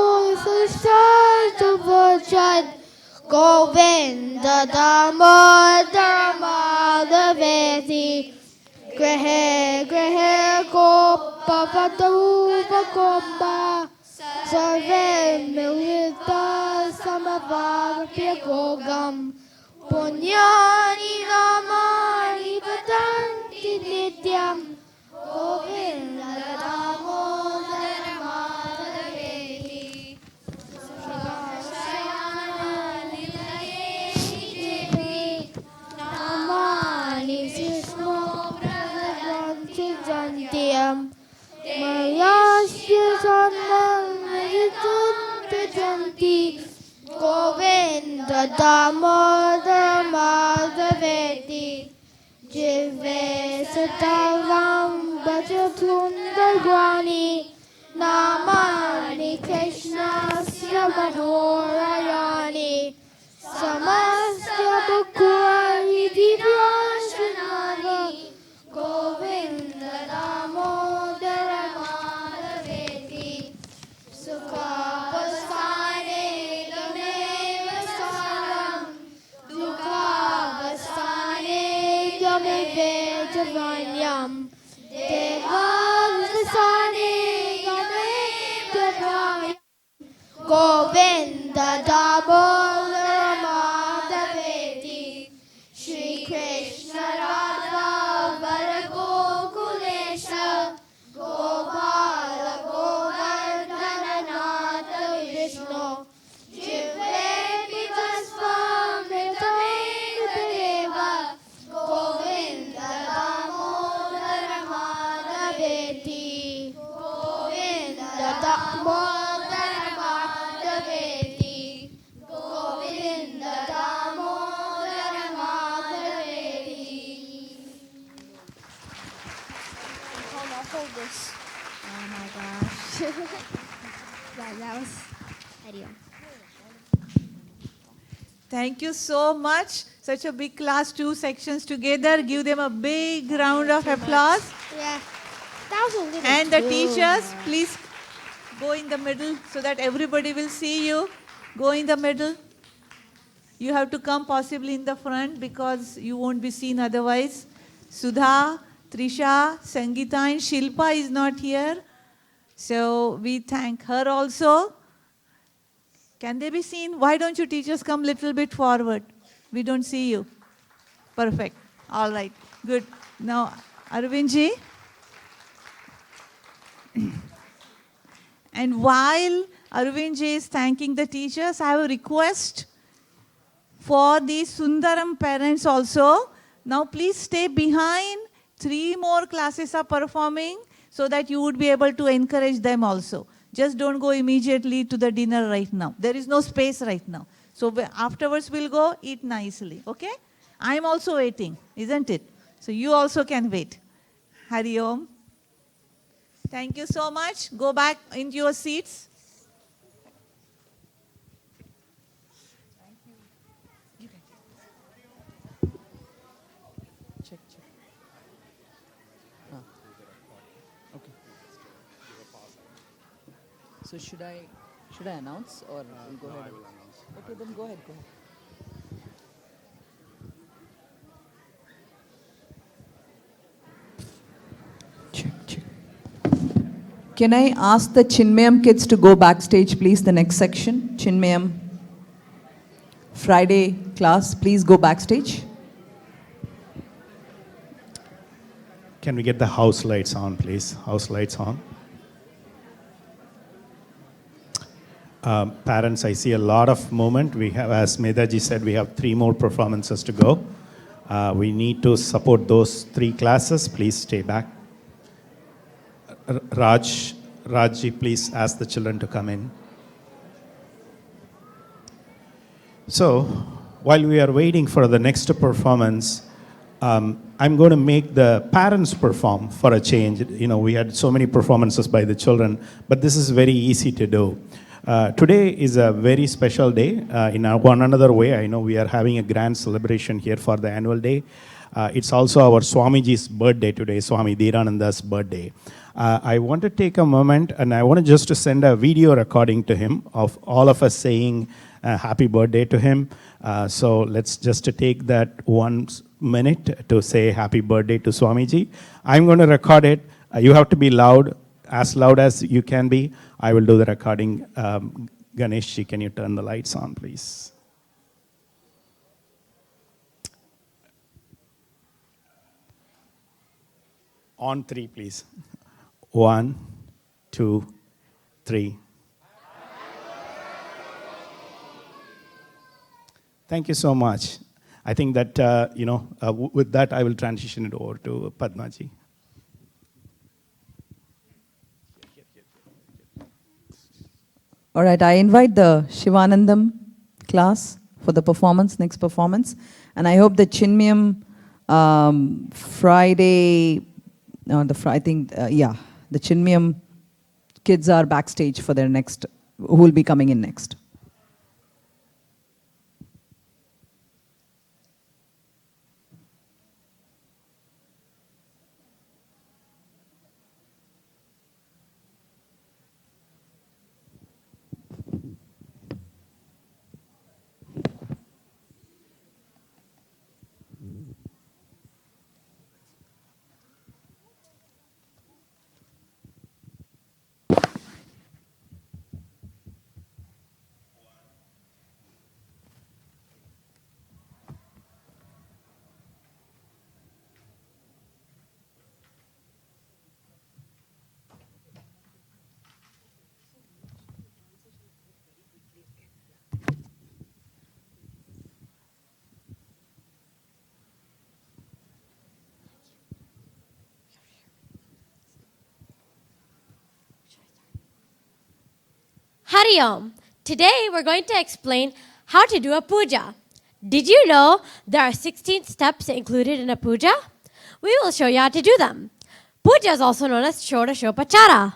Susarta Vajad Govinda Damodara Madhaveti Grehe Grehe Gopa Vatarupa Gopa Sarve Milita Samavagapya Gogam Punyani Namani Patanti Nityam Govinda Damodara Madhaveti Namani Sismo Jantiam Mayasya Sanam Janti Govinda Damodara Madhaveti Jive Satavam Bhajathundagwani Namani Krishna Madhurayani Samasya Bhukari Divyashanani Govinda Damodara Madhaveti Sukhavasthane Gameva Saram Dukhavasthane Gameve Javanyam Devavasthane Gameve Javanyam Govinda Damodara Madhaveti Shri Krishna Radha Varagokulesha Gopala Govardhana Nata Vishnu Jive Pitasvamritamedeva Govinda Damodara Madhaveti Govinda Damodara Madhaveti Govinda Damodara Madhaveti. Hold this. Oh my gosh. that was video. Thank you so much. Such a big class, two sections together. Give them a big round of applause. Yeah. That was a little And the too teachers, much. please go in the middle so that everybody will see you. Go in the middle. You have to come possibly in the front because you won't be seen otherwise. Sudha, Trisha, Sangeeta and Shilpa is not here. So we thank her also. Can they be seen? Why don't you teachers come little bit forward? We don't see you. Perfect. All right. Good. Now, Arvindji. And while Arvindji is thanking the teachers, I have a request for the Sundaram parents also. Now, please stay behind. 3 more classes are performing so that you would be able to encourage them also. Just don't go immediately to the dinner right now. There is no space right now. So afterwards we'll go eat nicely, okay? I'm also waiting, isn't it? So you also can wait. Hari Om. Thank you so much. Go back into your seats. So should I announce or we'll go ahead? I will announce. Okay, then go ahead. Can I ask the Chinmayam kids to go backstage, please, the next section? Chinmayam Friday class, please go backstage. Can we get the house lights on, please? House lights on. Parents, I see a lot of movement. We have, as Medaji said, we have 3 more performances to go. We need to support those 3 classes. Please stay back. Rajji, please ask the children to come in. So, while we are waiting for the next performance, I'm going to make the parents perform for a change. You know, we had so many performances by the children, but this is very easy to do. Today is a very special day in one another way. I know we are having a grand celebration here for the annual day. It's also our Swamiji's birthday today, Swami Dhirananda's birthday. I want to take a moment and I want just to send a video recording to him of all of us saying happy birthday to him. So let's just take that 1 minute to say happy birthday to Swamiji. I'm going to record it. You have to be loud as you can be. I will do the recording. Ganeshji, can you turn the lights on, please? On 3, please. 1, 2, 3. Thank you so much. I think that, with that, I will transition it over to Padmaji. All right, I invite the Shivanandam class for the next performance. And I hope the Chinmayam Friday, the Chinmayam kids are backstage for their next, who will be coming in next. Hari Om. Today we're going to explain how to do a puja. Did you know there are 16 steps included in a puja? We will show you how to do them. Puja is also known as Shodashopachara.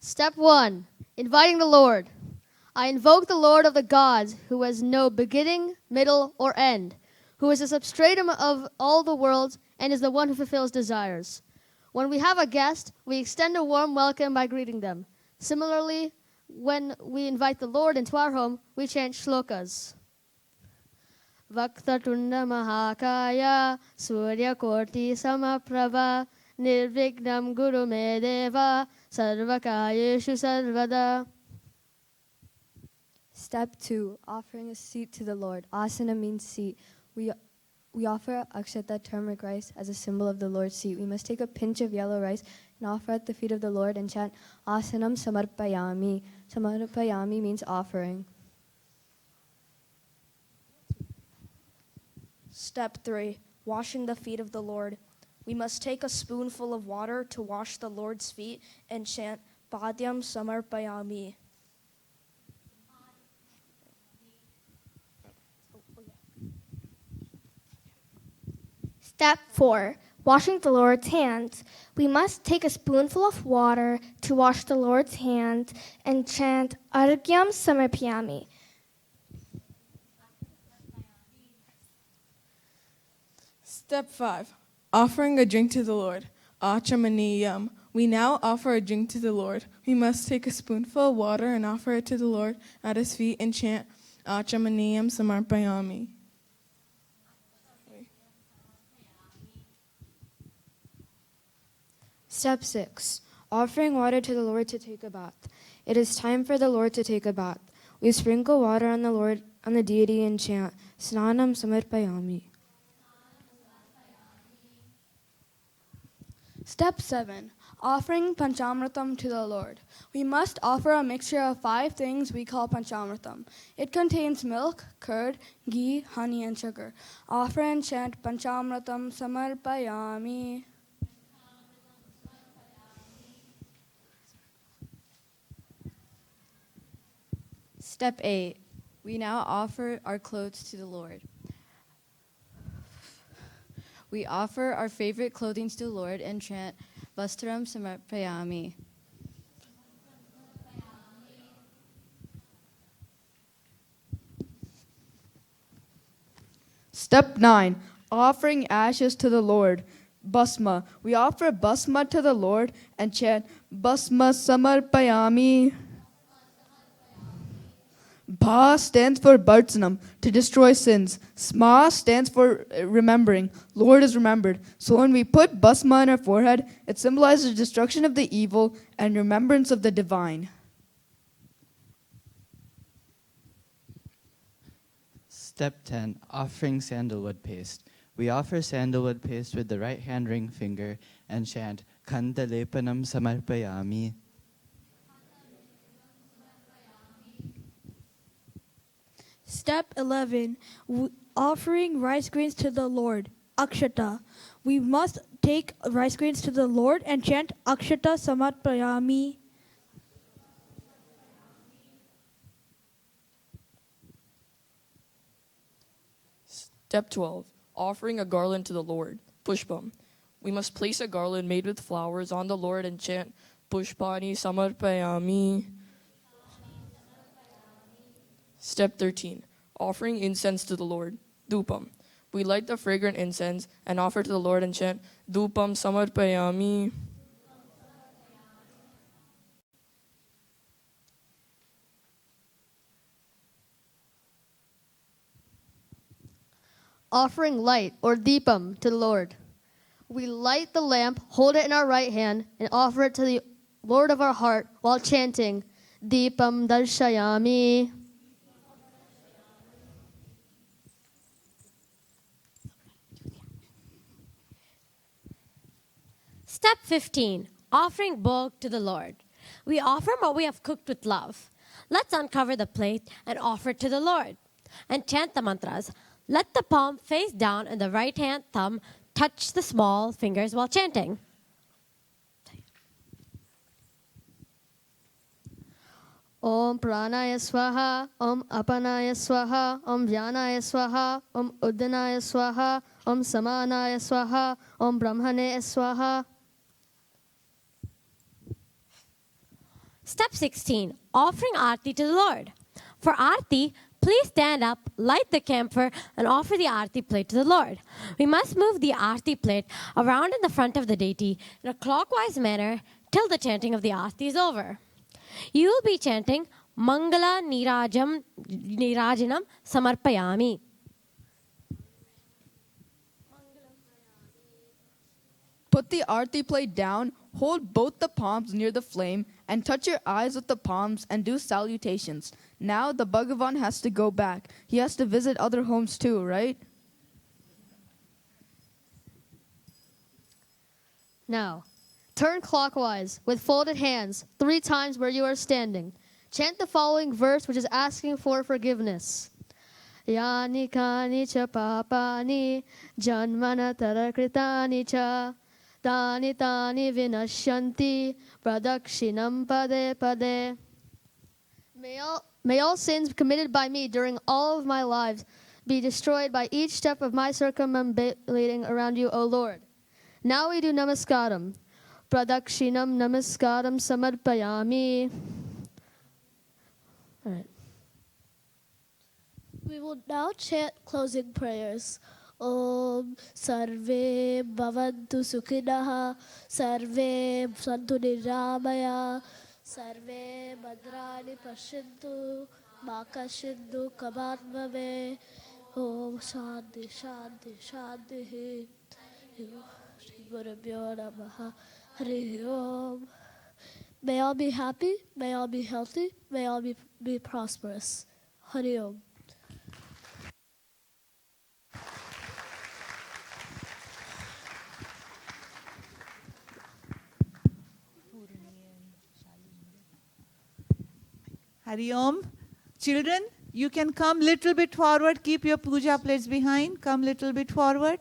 Step 1. Inviting the Lord. I invoke the Lord of the gods, who has no beginning, middle, or end, who is the substratum of all the worlds and is the one who fulfills desires. When we have a guest, we extend a warm welcome by greeting them. Similarly, when we invite the Lord into our home, we chant shlokas. Vaktatunda Mahakaya Surya Korti Samaprabha Nirvignam Guru Medeva Sarvakayeshu Sarvada. Step 2, offering a seat to the Lord. Asana means seat. We offer akshata, turmeric rice, as a symbol of the Lord's seat. We must take a pinch of yellow rice and offer at the feet of the Lord and chant asanam samarpayami. Samarpayami means offering. Step 3, washing the feet of the Lord. We must take a spoonful of water to wash the Lord's feet and chant Padyam Samarpayami. Step 4, washing the Lord's hands. We must take a spoonful of water to wash the Lord's hands and chant Argyam Samarpayami. Step 5, offering a drink to the Lord. Achamaniyam. We now offer a drink to the Lord. We must take a spoonful of water and offer it to the Lord at his feet and chant Achamaniyam Samarpayami. Step 6, offering water to the Lord to take a bath. It is time for the Lord to take a bath. We sprinkle water on the Lord, on the deity, and chant Snanam Samarpayami. Step 7, offering Panchamritam to the Lord. We must offer a mixture of 5 things we call Panchamritam. It contains milk, curd, ghee, honey, and sugar. Offer and chant Panchamritam Samarpayami. Step 8, we now offer our clothes to the Lord. We offer our favorite clothing to the Lord and chant Vastram Samarpayami. Step 9, offering ashes to the Lord. Basma. We offer basma to the Lord and chant Basma Samarpayami. Bha stands for Bhartanam, to destroy sins. Sma stands for remembering. Lord is remembered. So when we put basma on our forehead, it symbolizes destruction of the evil and remembrance of the divine. Step 10, offering sandalwood paste. We offer sandalwood paste with the right hand ring finger and chant Kandalepanam Samarpayami. Step 11, offering rice grains to the Lord. Akshata. We must take rice grains to the Lord and chant Akshata Samarpayami. Step 12, offering a garland to the Lord. Pushpam. We must place a garland made with flowers on the Lord and chant Pushpani Samarpayami. Step 13, offering incense to the Lord. Dupam. We light the fragrant incense and offer to the Lord and chant Dupam Samarpayami. Offering light or deepam to the Lord. We light the lamp, hold it in our right hand, and offer it to the Lord of our heart while chanting Deepam Darshayami. Step 15, offering bhog to the Lord. We offer what we have cooked with love. Let's uncover the plate and offer it to the Lord. And chant the mantras. Let the palm face down and the right hand thumb touch the small fingers while chanting. Om Pranaya Swaha, Om Apanaya Swaha, Om Vyanaya Swaha, Om Uddanaya Swaha, Om Samanaya Swaha, Om Brahmane Swaha. Step 16, offering Aarti to the Lord. For Aarti, please stand up, light the camphor, and offer the Aarti plate to the Lord. We must move the Aarti plate around in the front of the deity in a clockwise manner till the chanting of the Aarti is over. You will be chanting Mangala Nirajanam Samarpayami. Put the Aarti plate down, hold both the palms near the flame, and touch your eyes with the palms and do salutations. Now the Bhagavan has to go back. He has to visit other homes too, right? Now, turn clockwise with folded hands 3 times where you are standing. Chant the following verse, which is asking for forgiveness. Yani kani cha papani janmana tarakritani cha tani tani vinashyanti pradakshinam pade pade. May all sins committed by me during all of my lives be destroyed by each step of my circumambulating around you, O Lord. Now we do namaskaram. Pradakshinam namaskaram samarpayami. All right. We will now chant closing prayers. Om Sarve Bhavantu Sukhinaha Sarve Santu Niramaya Sarve Bhadrani Pashintu Makashindu Kamatmave Om Shanti Shanti Shanti Shri Gurubhyo Namaha Hari Om. May all be happy, may all be healthy, may all be prosperous. Hari Om. Hari Om. Children, you can come little bit forward. Keep your puja plates behind. Come little bit forward.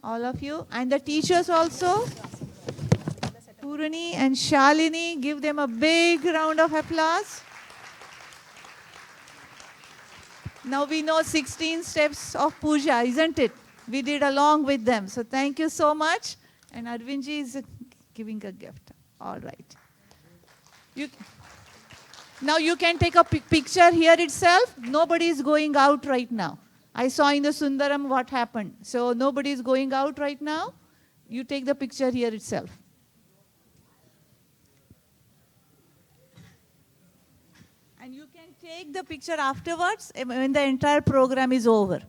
All of you. And the teachers also. Purani and Shalini, give them a big round of applause. Now we know 16 steps of puja, isn't it? We did along with them. So thank you so much. And Arvindji is giving a gift. All right. Now you can take a picture here itself. Nobody is going out right now. I saw in the Sundaram what happened. So nobody is going out right now. You take the picture here itself. And you can take the picture afterwards when the entire program is over.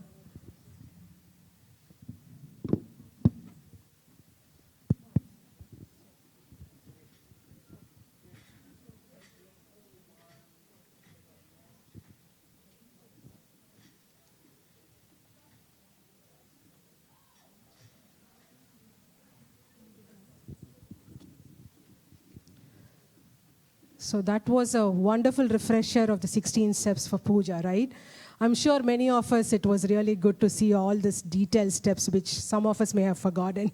So that was a wonderful refresher of the 16 steps for puja, right? I'm sure many of us, it was really good to see all these detailed steps, which some of us may have forgotten.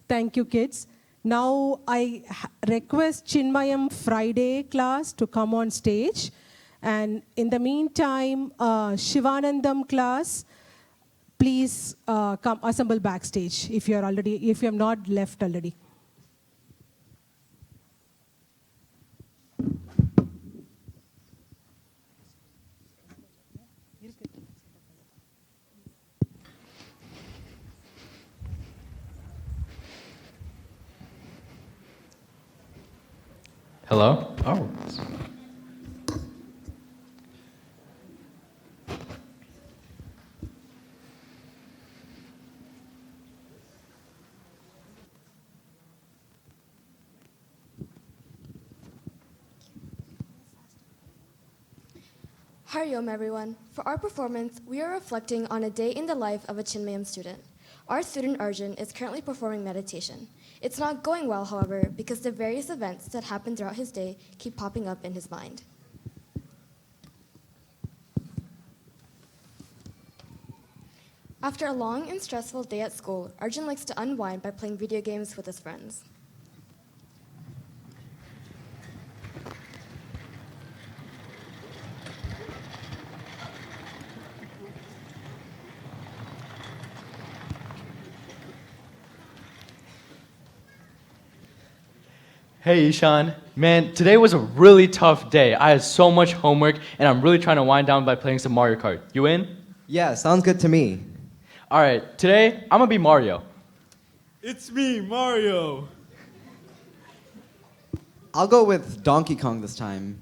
Thank you, kids. Now I request Chinmayam Friday class to come on stage. And in the meantime, Shivanandam class, please come assemble backstage if you have not left already. Hello? Oh. Hari Om, everyone. For our performance, we are reflecting on a day in the life of a Chinmayam student. Our student Arjun is currently performing meditation. It's not going well, however, because the various events that happen throughout his day keep popping up in his mind. After a long and stressful day at school, Arjun likes to unwind by playing video games with his friends. Hey Ishan, man, today was a really tough day. I had so much homework and I'm really trying to wind down by playing some Mario Kart. You in? Yeah, sounds good to me. All right, today I'm gonna be Mario. It's me, Mario. I'll go with Donkey Kong this time.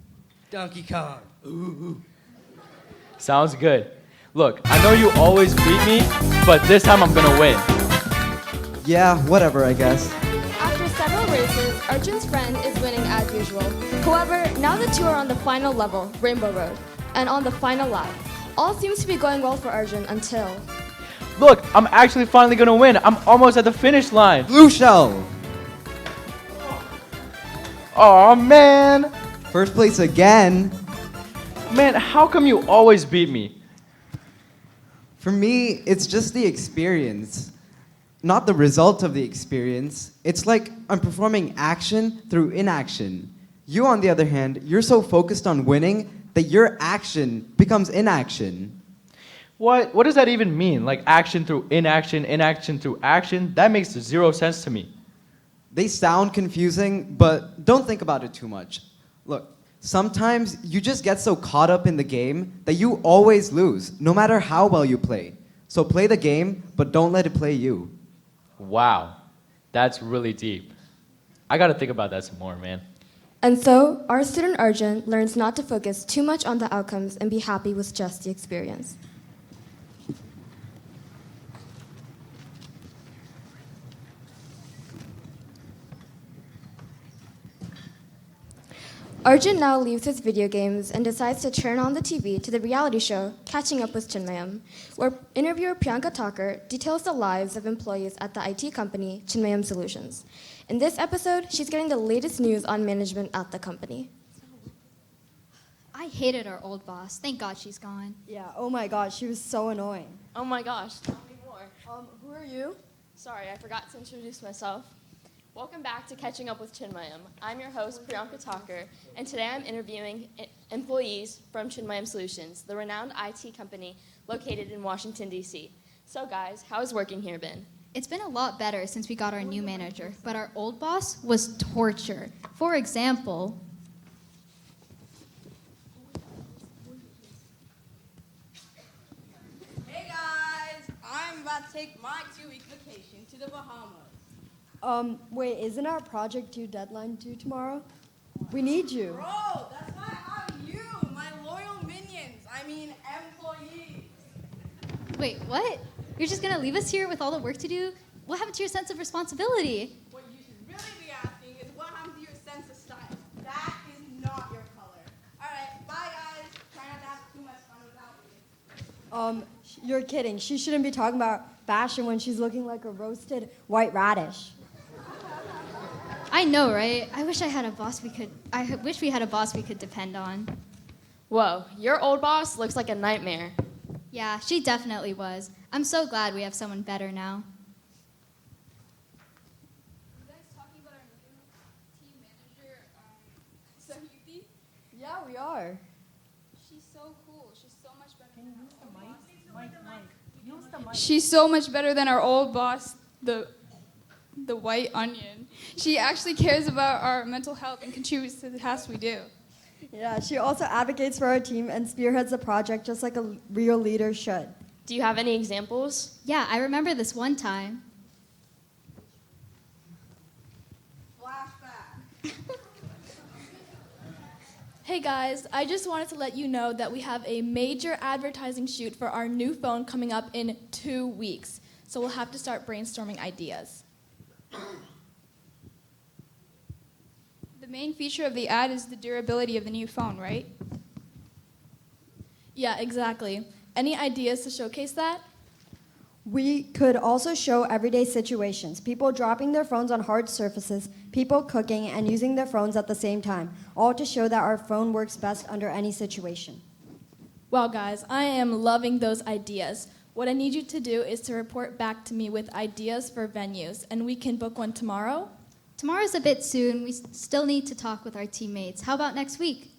Donkey Kong. Ooh. Sounds good. Look, I know you always beat me, but this time I'm gonna win. Yeah, whatever, I guess. After several races, Arjun's friend is winning as usual. However, now the two are on the final level, Rainbow Road, and on the final lap. All seems to be going well for Arjun until... Look, I'm actually finally gonna win. I'm almost at the finish line. Blue shell. Oh man. First place again. Man, how come you always beat me? For me, it's just the experience, not the result of the experience. It's like I'm performing action through inaction. You, on the other hand, you're so focused on winning that your action becomes inaction. What does that even mean? Like action through inaction, inaction through action? That makes zero sense to me. They sound confusing, but don't think about it too much. Look, sometimes you just get so caught up in the game that you always lose, no matter how well you play. So play the game, but don't let it play you. Wow, that's really deep. I gotta think about that some more, man. And so, our student Arjun learns not to focus too much on the outcomes and be happy with just the experience. Arjun now leaves his video games and decides to turn on the TV to the reality show Catching Up with Chinmayam, where interviewer Priyanka Thakur details the lives of employees at the IT company Chinmayam Solutions. In this episode, she's getting the latest news on management at the company. I hated our old boss. Thank God she's gone. Yeah, oh my gosh, she was so annoying. Oh my gosh, tell me more. Who are you? Sorry, I forgot to introduce myself. Welcome back to Catching Up with Chinmayam. I'm your host, Priyanka Thakur, and today I'm interviewing employees from Chinmayam Solutions, the renowned IT company located in Washington, D.C. So guys, how has working here been? It's been a lot better since we got our new manager, but our old boss was torture. For example, Hey guys, I'm about to take my 2-week vacation to the Bahamas. Wait, isn't our project deadline due tomorrow? We need you. Bro, that's why I'm you, my loyal minions. I mean, employees. wait, what? You're just gonna leave us here with all the work to do? What happened to your sense of responsibility? What you should really be asking is what happened to your sense of style. That is not your color. All right, bye guys. Try not to have too much fun without me. You're kidding. She shouldn't be talking about fashion when she's looking like a roasted white radish. I know, right? I wish we had a boss we could depend on. Whoa, your old boss looks like a nightmare. Yeah, she definitely was. I'm so glad we have someone better now. You guys talking about our new team manager, Sahithi? Yeah, we are. She's so cool. She's so much better than our old boss. She's so much better than our old boss, the white onion. She actually cares about our mental health and contributes to the tasks we do. Yeah, she also advocates for our team and spearheads the project just like a real leader should. Do you have any examples? Yeah, I remember this one time. Hey guys, I just wanted to let you know that we have a major advertising shoot for our new phone coming up in 2 weeks. So we'll have to start brainstorming ideas. The main feature of the ad is the durability of the new phone, right? Yeah, exactly. Any ideas to showcase that? We could also show everyday situations, people dropping their phones on hard surfaces, people cooking and using their phones at the same time, all to show that our phone works best under any situation. Wow, guys, I am loving those ideas. What I need you to do is to report back to me with ideas for venues, and we can book one tomorrow. Tomorrow's a bit soon. We still need to talk with our teammates. How about next week?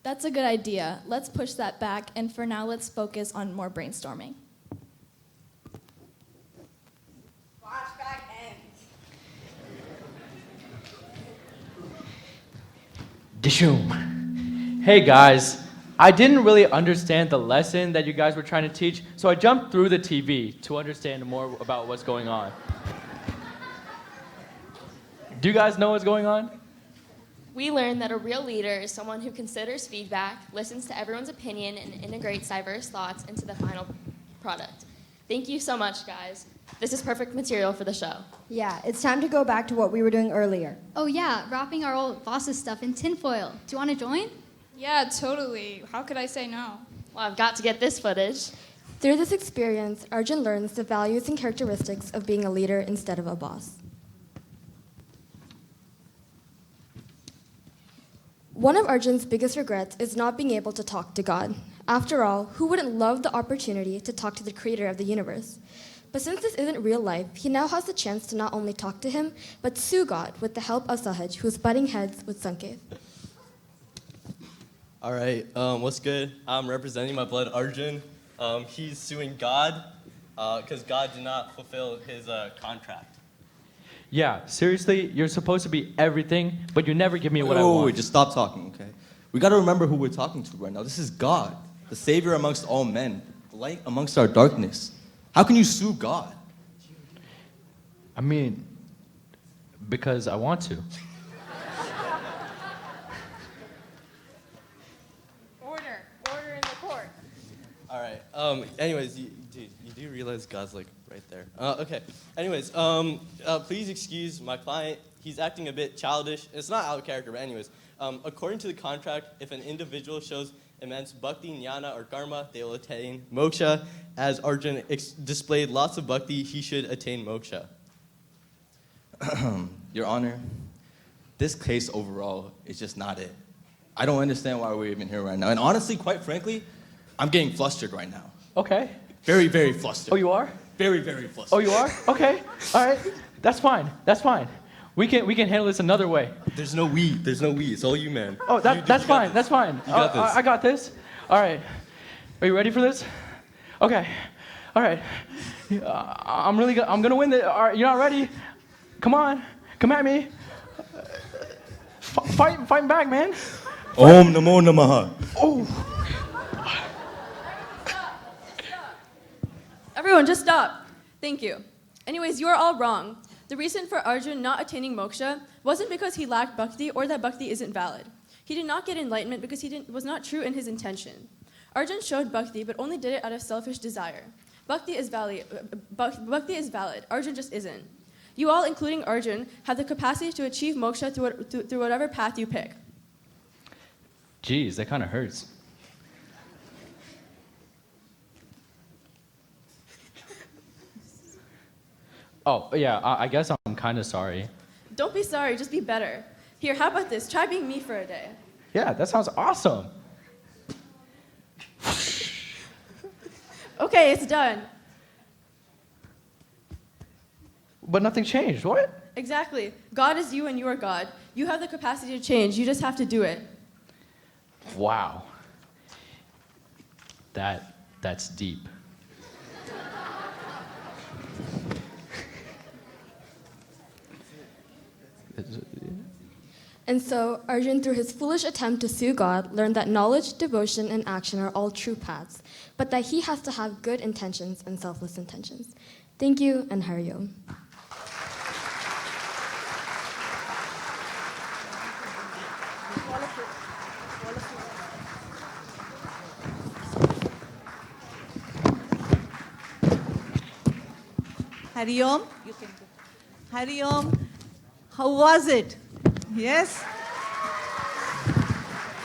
That's a good idea. Let's push that back, and for now, let's focus on more brainstorming. Flashback ends. Dishoom. Hey guys, I didn't really understand the lesson that you guys were trying to teach, so I jumped through the TV to understand more about what's going on. Do you guys know what's going on? We learned that a real leader is someone who considers feedback, listens to everyone's opinion, and integrates diverse thoughts into the final product. Thank you so much, guys. This is perfect material for the show. Yeah, it's time to go back to what we were doing earlier. Oh yeah, wrapping our old boss's stuff in tinfoil. Do you want to join? Yeah, totally. How could I say no? Well, I've got to get this footage. Through this experience, Arjun learns the values and characteristics of being a leader instead of a boss. One of Arjun's biggest regrets is not being able to talk to God. After all, who wouldn't love the opportunity to talk to the creator of the universe? But since this isn't real life, he now has the chance to not only talk to him, but sue God with the help of Sahaj, who is butting heads with Sanket. All right, what's good? I'm representing my blood, Arjun. He's suing God because God did not fulfill his contract. Yeah, seriously, you're supposed to be everything, but you never give me what I want. Wait, just stop talking, okay? We got to remember who we're talking to right now. This is God, the Savior amongst all men, the light amongst our darkness. How can you sue God? I mean, because I want to. Order in the court. All right. Anyways, you do realize God's like right there. Okay. Anyways, please excuse my client. He's acting a bit childish. It's not out of character, but anyways, according to the contract, if an individual shows immense bhakti, jnana, or karma, they will attain moksha. As Arjun displayed lots of bhakti, he should attain moksha. Your Honor, this case overall is just not it. I don't understand why we're even here right now. And honestly, quite frankly, I'm getting flustered right now. Okay. Very, very flustered. Oh, you are? Very, very flustered. Oh, you are? Okay. All right. That's fine. That's fine. We can handle this another way. There's no we. There's no we. It's all you, man. Oh, that's fine. That's fine. You got this. I got this. All right. Are you ready for this? Okay. All right. I'm gonna win this. All right. You're not ready? Come on. Come at me. Fight back, man. Om Namo Namaha. Oh. Everyone, just stop. Thank you. Anyways, you are all wrong. The reason for Arjun not attaining moksha wasn't because he lacked bhakti or that bhakti isn't valid. He did not get enlightenment because he was not true in his intention. Arjun showed bhakti, but only did it out of selfish desire. Bhakti is valid. Arjun just isn't. You all, including Arjun, have the capacity to achieve moksha through whatever path you pick. Jeez, that kind of hurts. Oh, yeah, I guess I'm kind of sorry. Don't be sorry, just be better. Here, how about this? Try being me for a day. Yeah, that sounds awesome. Okay, it's done. But nothing changed, what? Exactly. God is you and you are God. You have the capacity to change. You just have to do it. Wow. That's deep. And so, Arjun, through his foolish attempt to sue God, learned that knowledge, devotion, and action are all true paths, but that he has to have good intentions and selfless intentions. Thank you, and Hari Om. Hari Om, you can go. Hari Om, how was it? Yes?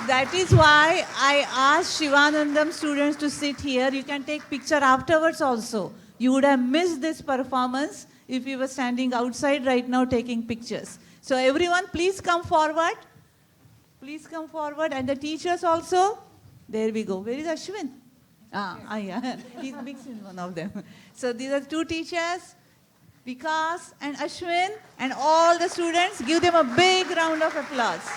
That is why I asked Shivanandam students to sit here. You can take picture afterwards also. You would have missed this performance if you were standing outside right now taking pictures. So everyone, please come forward. Please come forward. And the teachers also. There we go. Where is Ashwin? Yeah. He's mixed in one of them. So these are two teachers, Vikas and Ashwin, and all the students. Give them a big round of applause.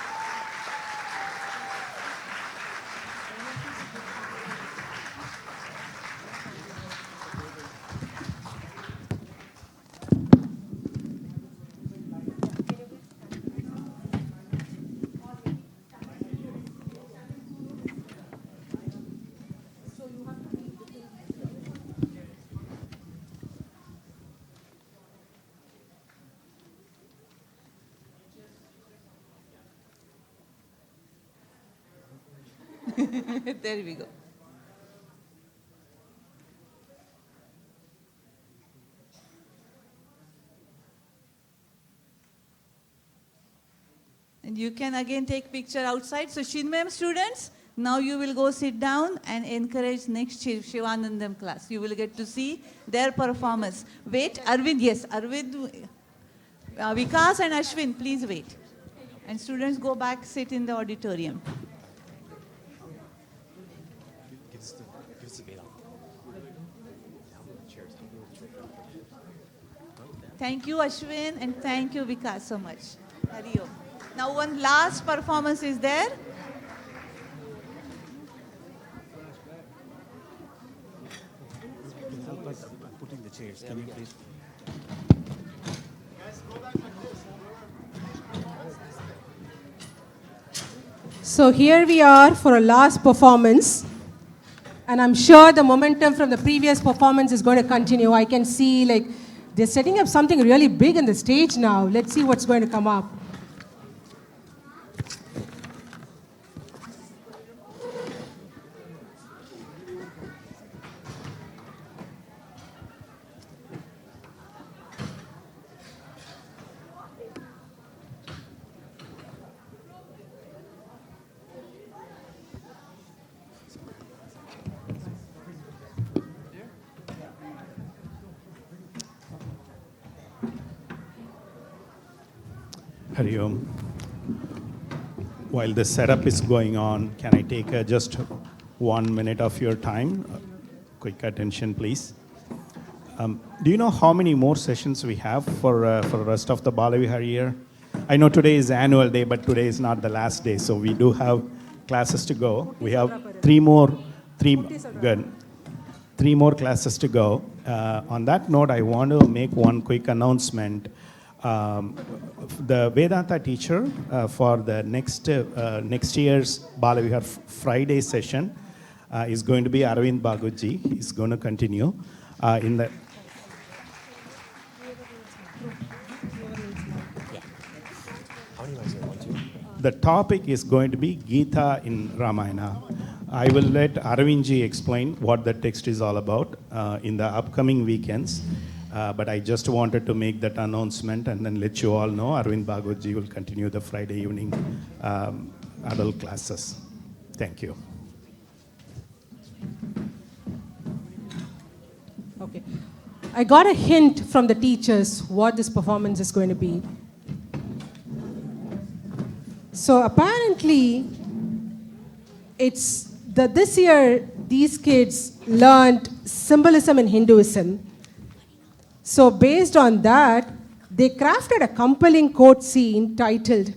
There we go. And you can again take picture outside. So Chinmayam students, now you will go sit down and encourage next Shivanandam class. You will get to see their performance. Wait, Arvind, yes, Arvind, Vikas and Ashwin, please wait. And students go back, sit in the auditorium. Thank you, Ashwin, and thank you, Vikas, so much. Hari Om. Now one last performance is there. Help us putting the chairs. Can you please? So here we are for a last performance. And I'm sure the momentum from the previous performance is going to continue. I can see like they're setting up something really big on the stage now. Let's see what's going to come up. Hari Om. While the setup is going on, can I take just 1 minute of your time? Quick attention, please. Do you know how many more sessions we have for the rest of the Bala Vihar year? I know today is annual day, but today is not the last day, so we do have classes to go. We have three more classes to go. On that note, I want to make one quick announcement. The Vedanta teacher for the next year's Bala Vihar Friday session is going to be Arvind Baguji. He's going to continue in the. The topic is going to be Gita in Ramayana. I will let Arvindji explain what the text is all about in the upcoming weekends. But I just wanted to make that announcement and then let you all know Arvind Baguji will continue the Friday evening adult classes. Thank you. Okay. I got a hint from the teachers what this performance is going to be. So apparently, it's that this year these kids learned symbolism in Hinduism. So based on that, they crafted a compelling quote scene titled,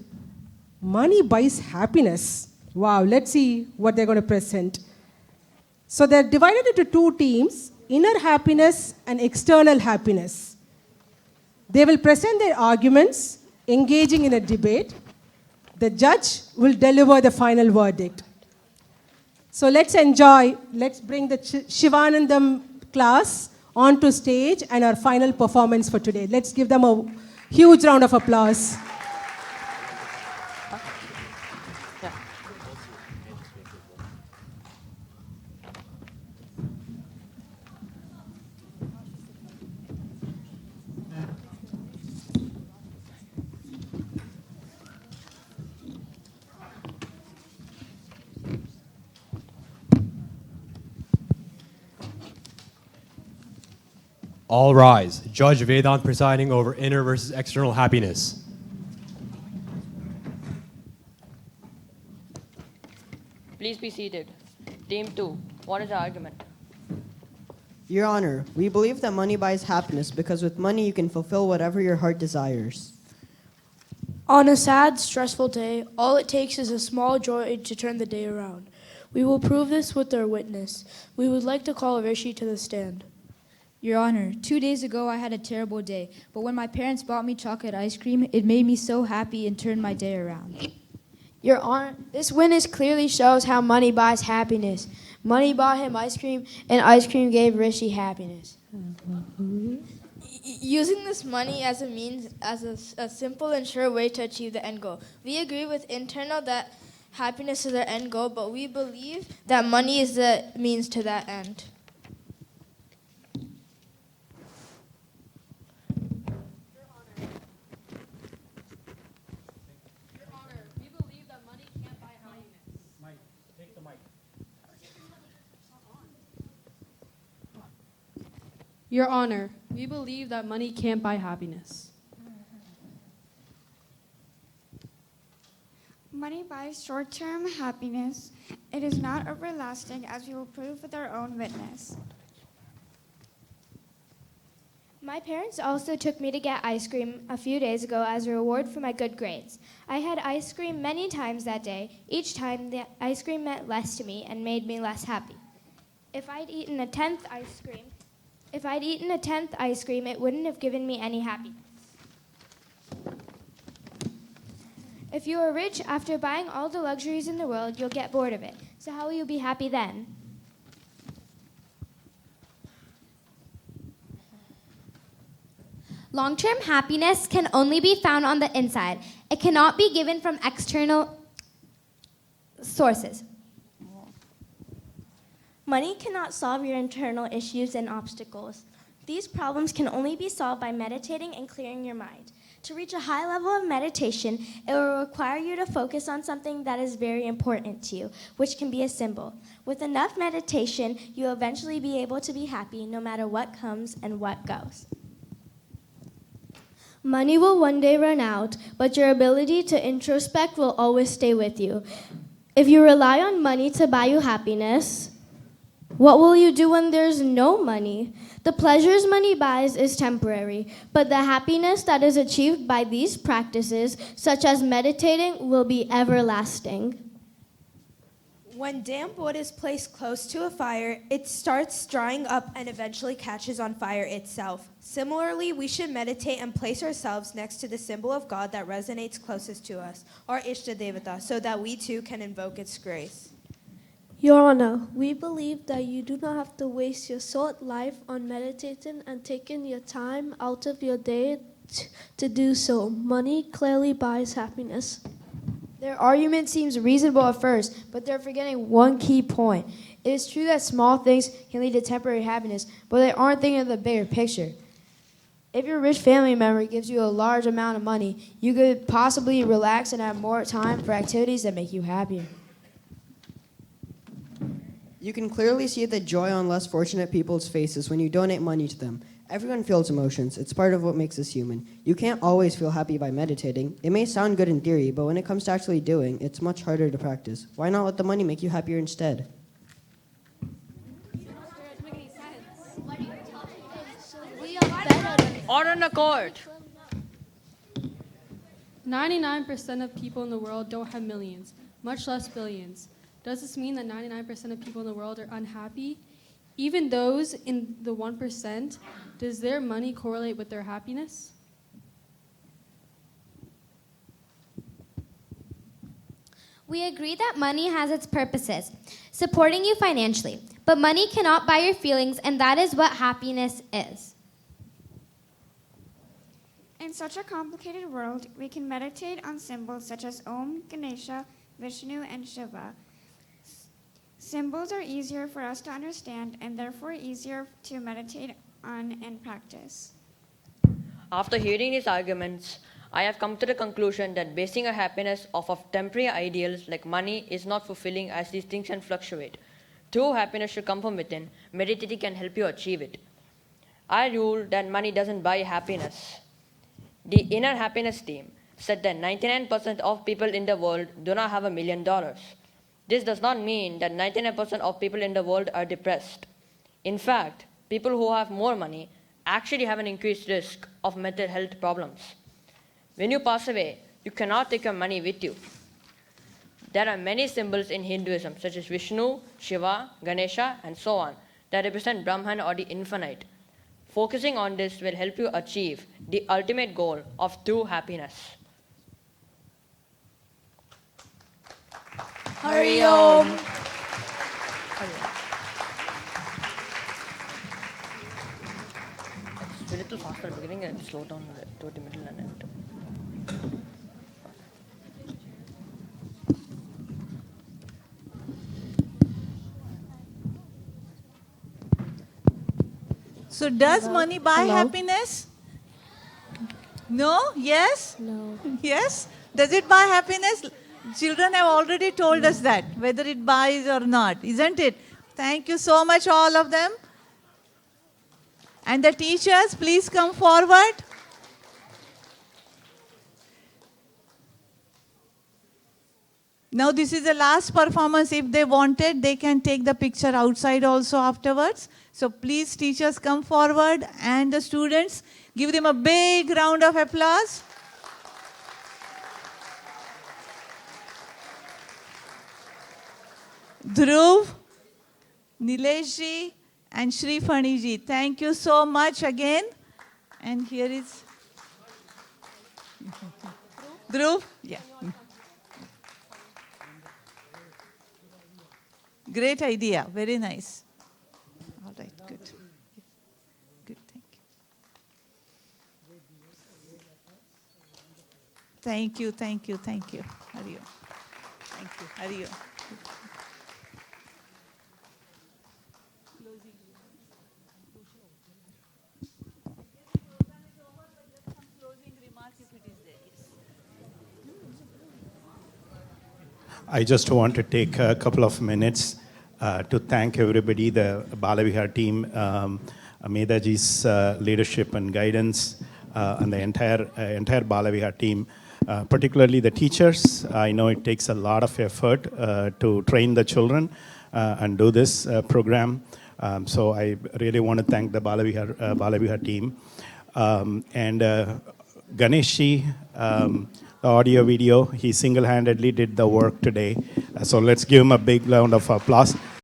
"Money buys happiness." Wow, let's see what they're going to present. So they're divided into two teams, inner happiness and external happiness. They will present their arguments, engaging in a debate. The judge will deliver the final verdict. So let's bring the Shivanandam class onto stage and our final performance for today. Let's give them a huge round of applause. All rise. Judge Vedant presiding over inner versus external happiness. Please be seated. Team 2, what is the argument? Your Honor, we believe that money buys happiness because with money you can fulfill whatever your heart desires. On a sad, stressful day, all it takes is a small joy to turn the day around. We will prove this with our witness. We would like to call Rishi to the stand. Your Honor, 2 days ago I had a terrible day, but when my parents bought me chocolate ice cream, it made me so happy and turned my day around. Your Honor, this witness clearly shows how money buys happiness. Money bought him ice cream, and ice cream gave Rishi happiness. Using this money as a means, as a simple and sure way to achieve the end goal. We agree with internal that happiness is our end goal, but we believe that money is the means to that end. Your Honor, we believe that money can't buy happiness. Money buys short-term happiness. It is not everlasting, as we will prove with our own witness. My parents also took me to get ice cream a few days ago as a reward for my good grades. I had ice cream many times that day. Each time, the ice cream meant less to me and made me less happy. If I'd eaten a 10th ice cream, it wouldn't have given me any happiness. If you are rich, after buying all the luxuries in the world, you'll get bored of it. So how will you be happy then? Long-term happiness can only be found on the inside. It cannot be given from external sources. Money cannot solve your internal issues and obstacles. These problems can only be solved by meditating and clearing your mind. To reach a high level of meditation, it will require you to focus on something that is very important to you, which can be a symbol. With enough meditation, you will eventually be able to be happy no matter what comes and what goes. Money will one day run out, but your ability to introspect will always stay with you. If you rely on money to buy you happiness, what will you do when there's no money? The pleasures money buys is temporary, but the happiness that is achieved by these practices, such as meditating, will be everlasting. When damp wood is placed close to a fire, it starts drying up and eventually catches on fire itself. Similarly, we should meditate and place ourselves next to the symbol of God that resonates closest to us, our Ishta Devata, so that we too can invoke its grace. Your Honor, we believe that you do not have to waste your short life on meditating and taking your time out of your day to do so. Money clearly buys happiness. Their argument seems reasonable at first, but they're forgetting one key point. It is true that small things can lead to temporary happiness, but they aren't thinking of the bigger picture. If your rich family member gives you a large amount of money, you could possibly relax and have more time for activities that make you happier. You can clearly see the joy on less fortunate people's faces when you donate money to them. Everyone feels emotions. It's part of what makes us human. You can't always feel happy by meditating. It may sound good in theory, but when it comes to actually doing, it's much harder to practice. Why not let the money make you happier instead? Order in the court. 99% of people in the world don't have millions, much less billions. Does this mean that 99% of people in the world are unhappy? Even those in the 1%, does their money correlate with their happiness? We agree that money has its purposes, supporting you financially. But money cannot buy your feelings, and that is what happiness is. In such a complicated world, we can meditate on symbols such as Om, Ganesha, Vishnu, and Shiva. Symbols are easier for us to understand and therefore easier to meditate on and practice. After hearing these arguments, I have come to the conclusion that basing our happiness off of temporary ideals like money is not fulfilling, as these things can fluctuate. True happiness should come from within. Meditating can help you achieve it. I rule that money doesn't buy happiness. The Inner Happiness team said that 99% of people in the world do not have $1 million. This does not mean that 99% of people in the world are depressed. In fact, people who have more money actually have an increased risk of mental health problems. When you pass away, you cannot take your money with you. There are many symbols in Hinduism, such as Vishnu, Shiva, Ganesha, and so on, that represent Brahman or the infinite. Focusing on this will help you achieve the ultimate goal of true happiness. Hari Om. It's a little faster at the beginning and slow down toward the middle and end. So does money buy happiness? No? Yes? No. Yes? Does it buy happiness? Children have already told us that, whether it buys or not, isn't it? Thank you so much, all of them. And the teachers, please come forward. Now this is the last performance. If they wanted, they can take the picture outside also afterwards. So please, teachers, come forward, and the students, give them a big round of applause. Dhruv, Nilesh ji, and Shri Fani ji, thank you so much again. And here is Dhruv. Yeah. Great idea. Very nice. All right, good. Good, thank you. Thank you, thank you, thank you. Hari Om. Thank you. Hari Om. I just want to take a couple of minutes to thank everybody, the Bala Vihar team, Medaji's leadership and guidance, and the entire Bala Vihar team, particularly the teachers. I know it takes a lot of effort to train the children and do this program. So I really want to thank the Bala Vihar team. And Ganeshi, the audio video, he single-handedly did the work today. So let's give him a big round of applause.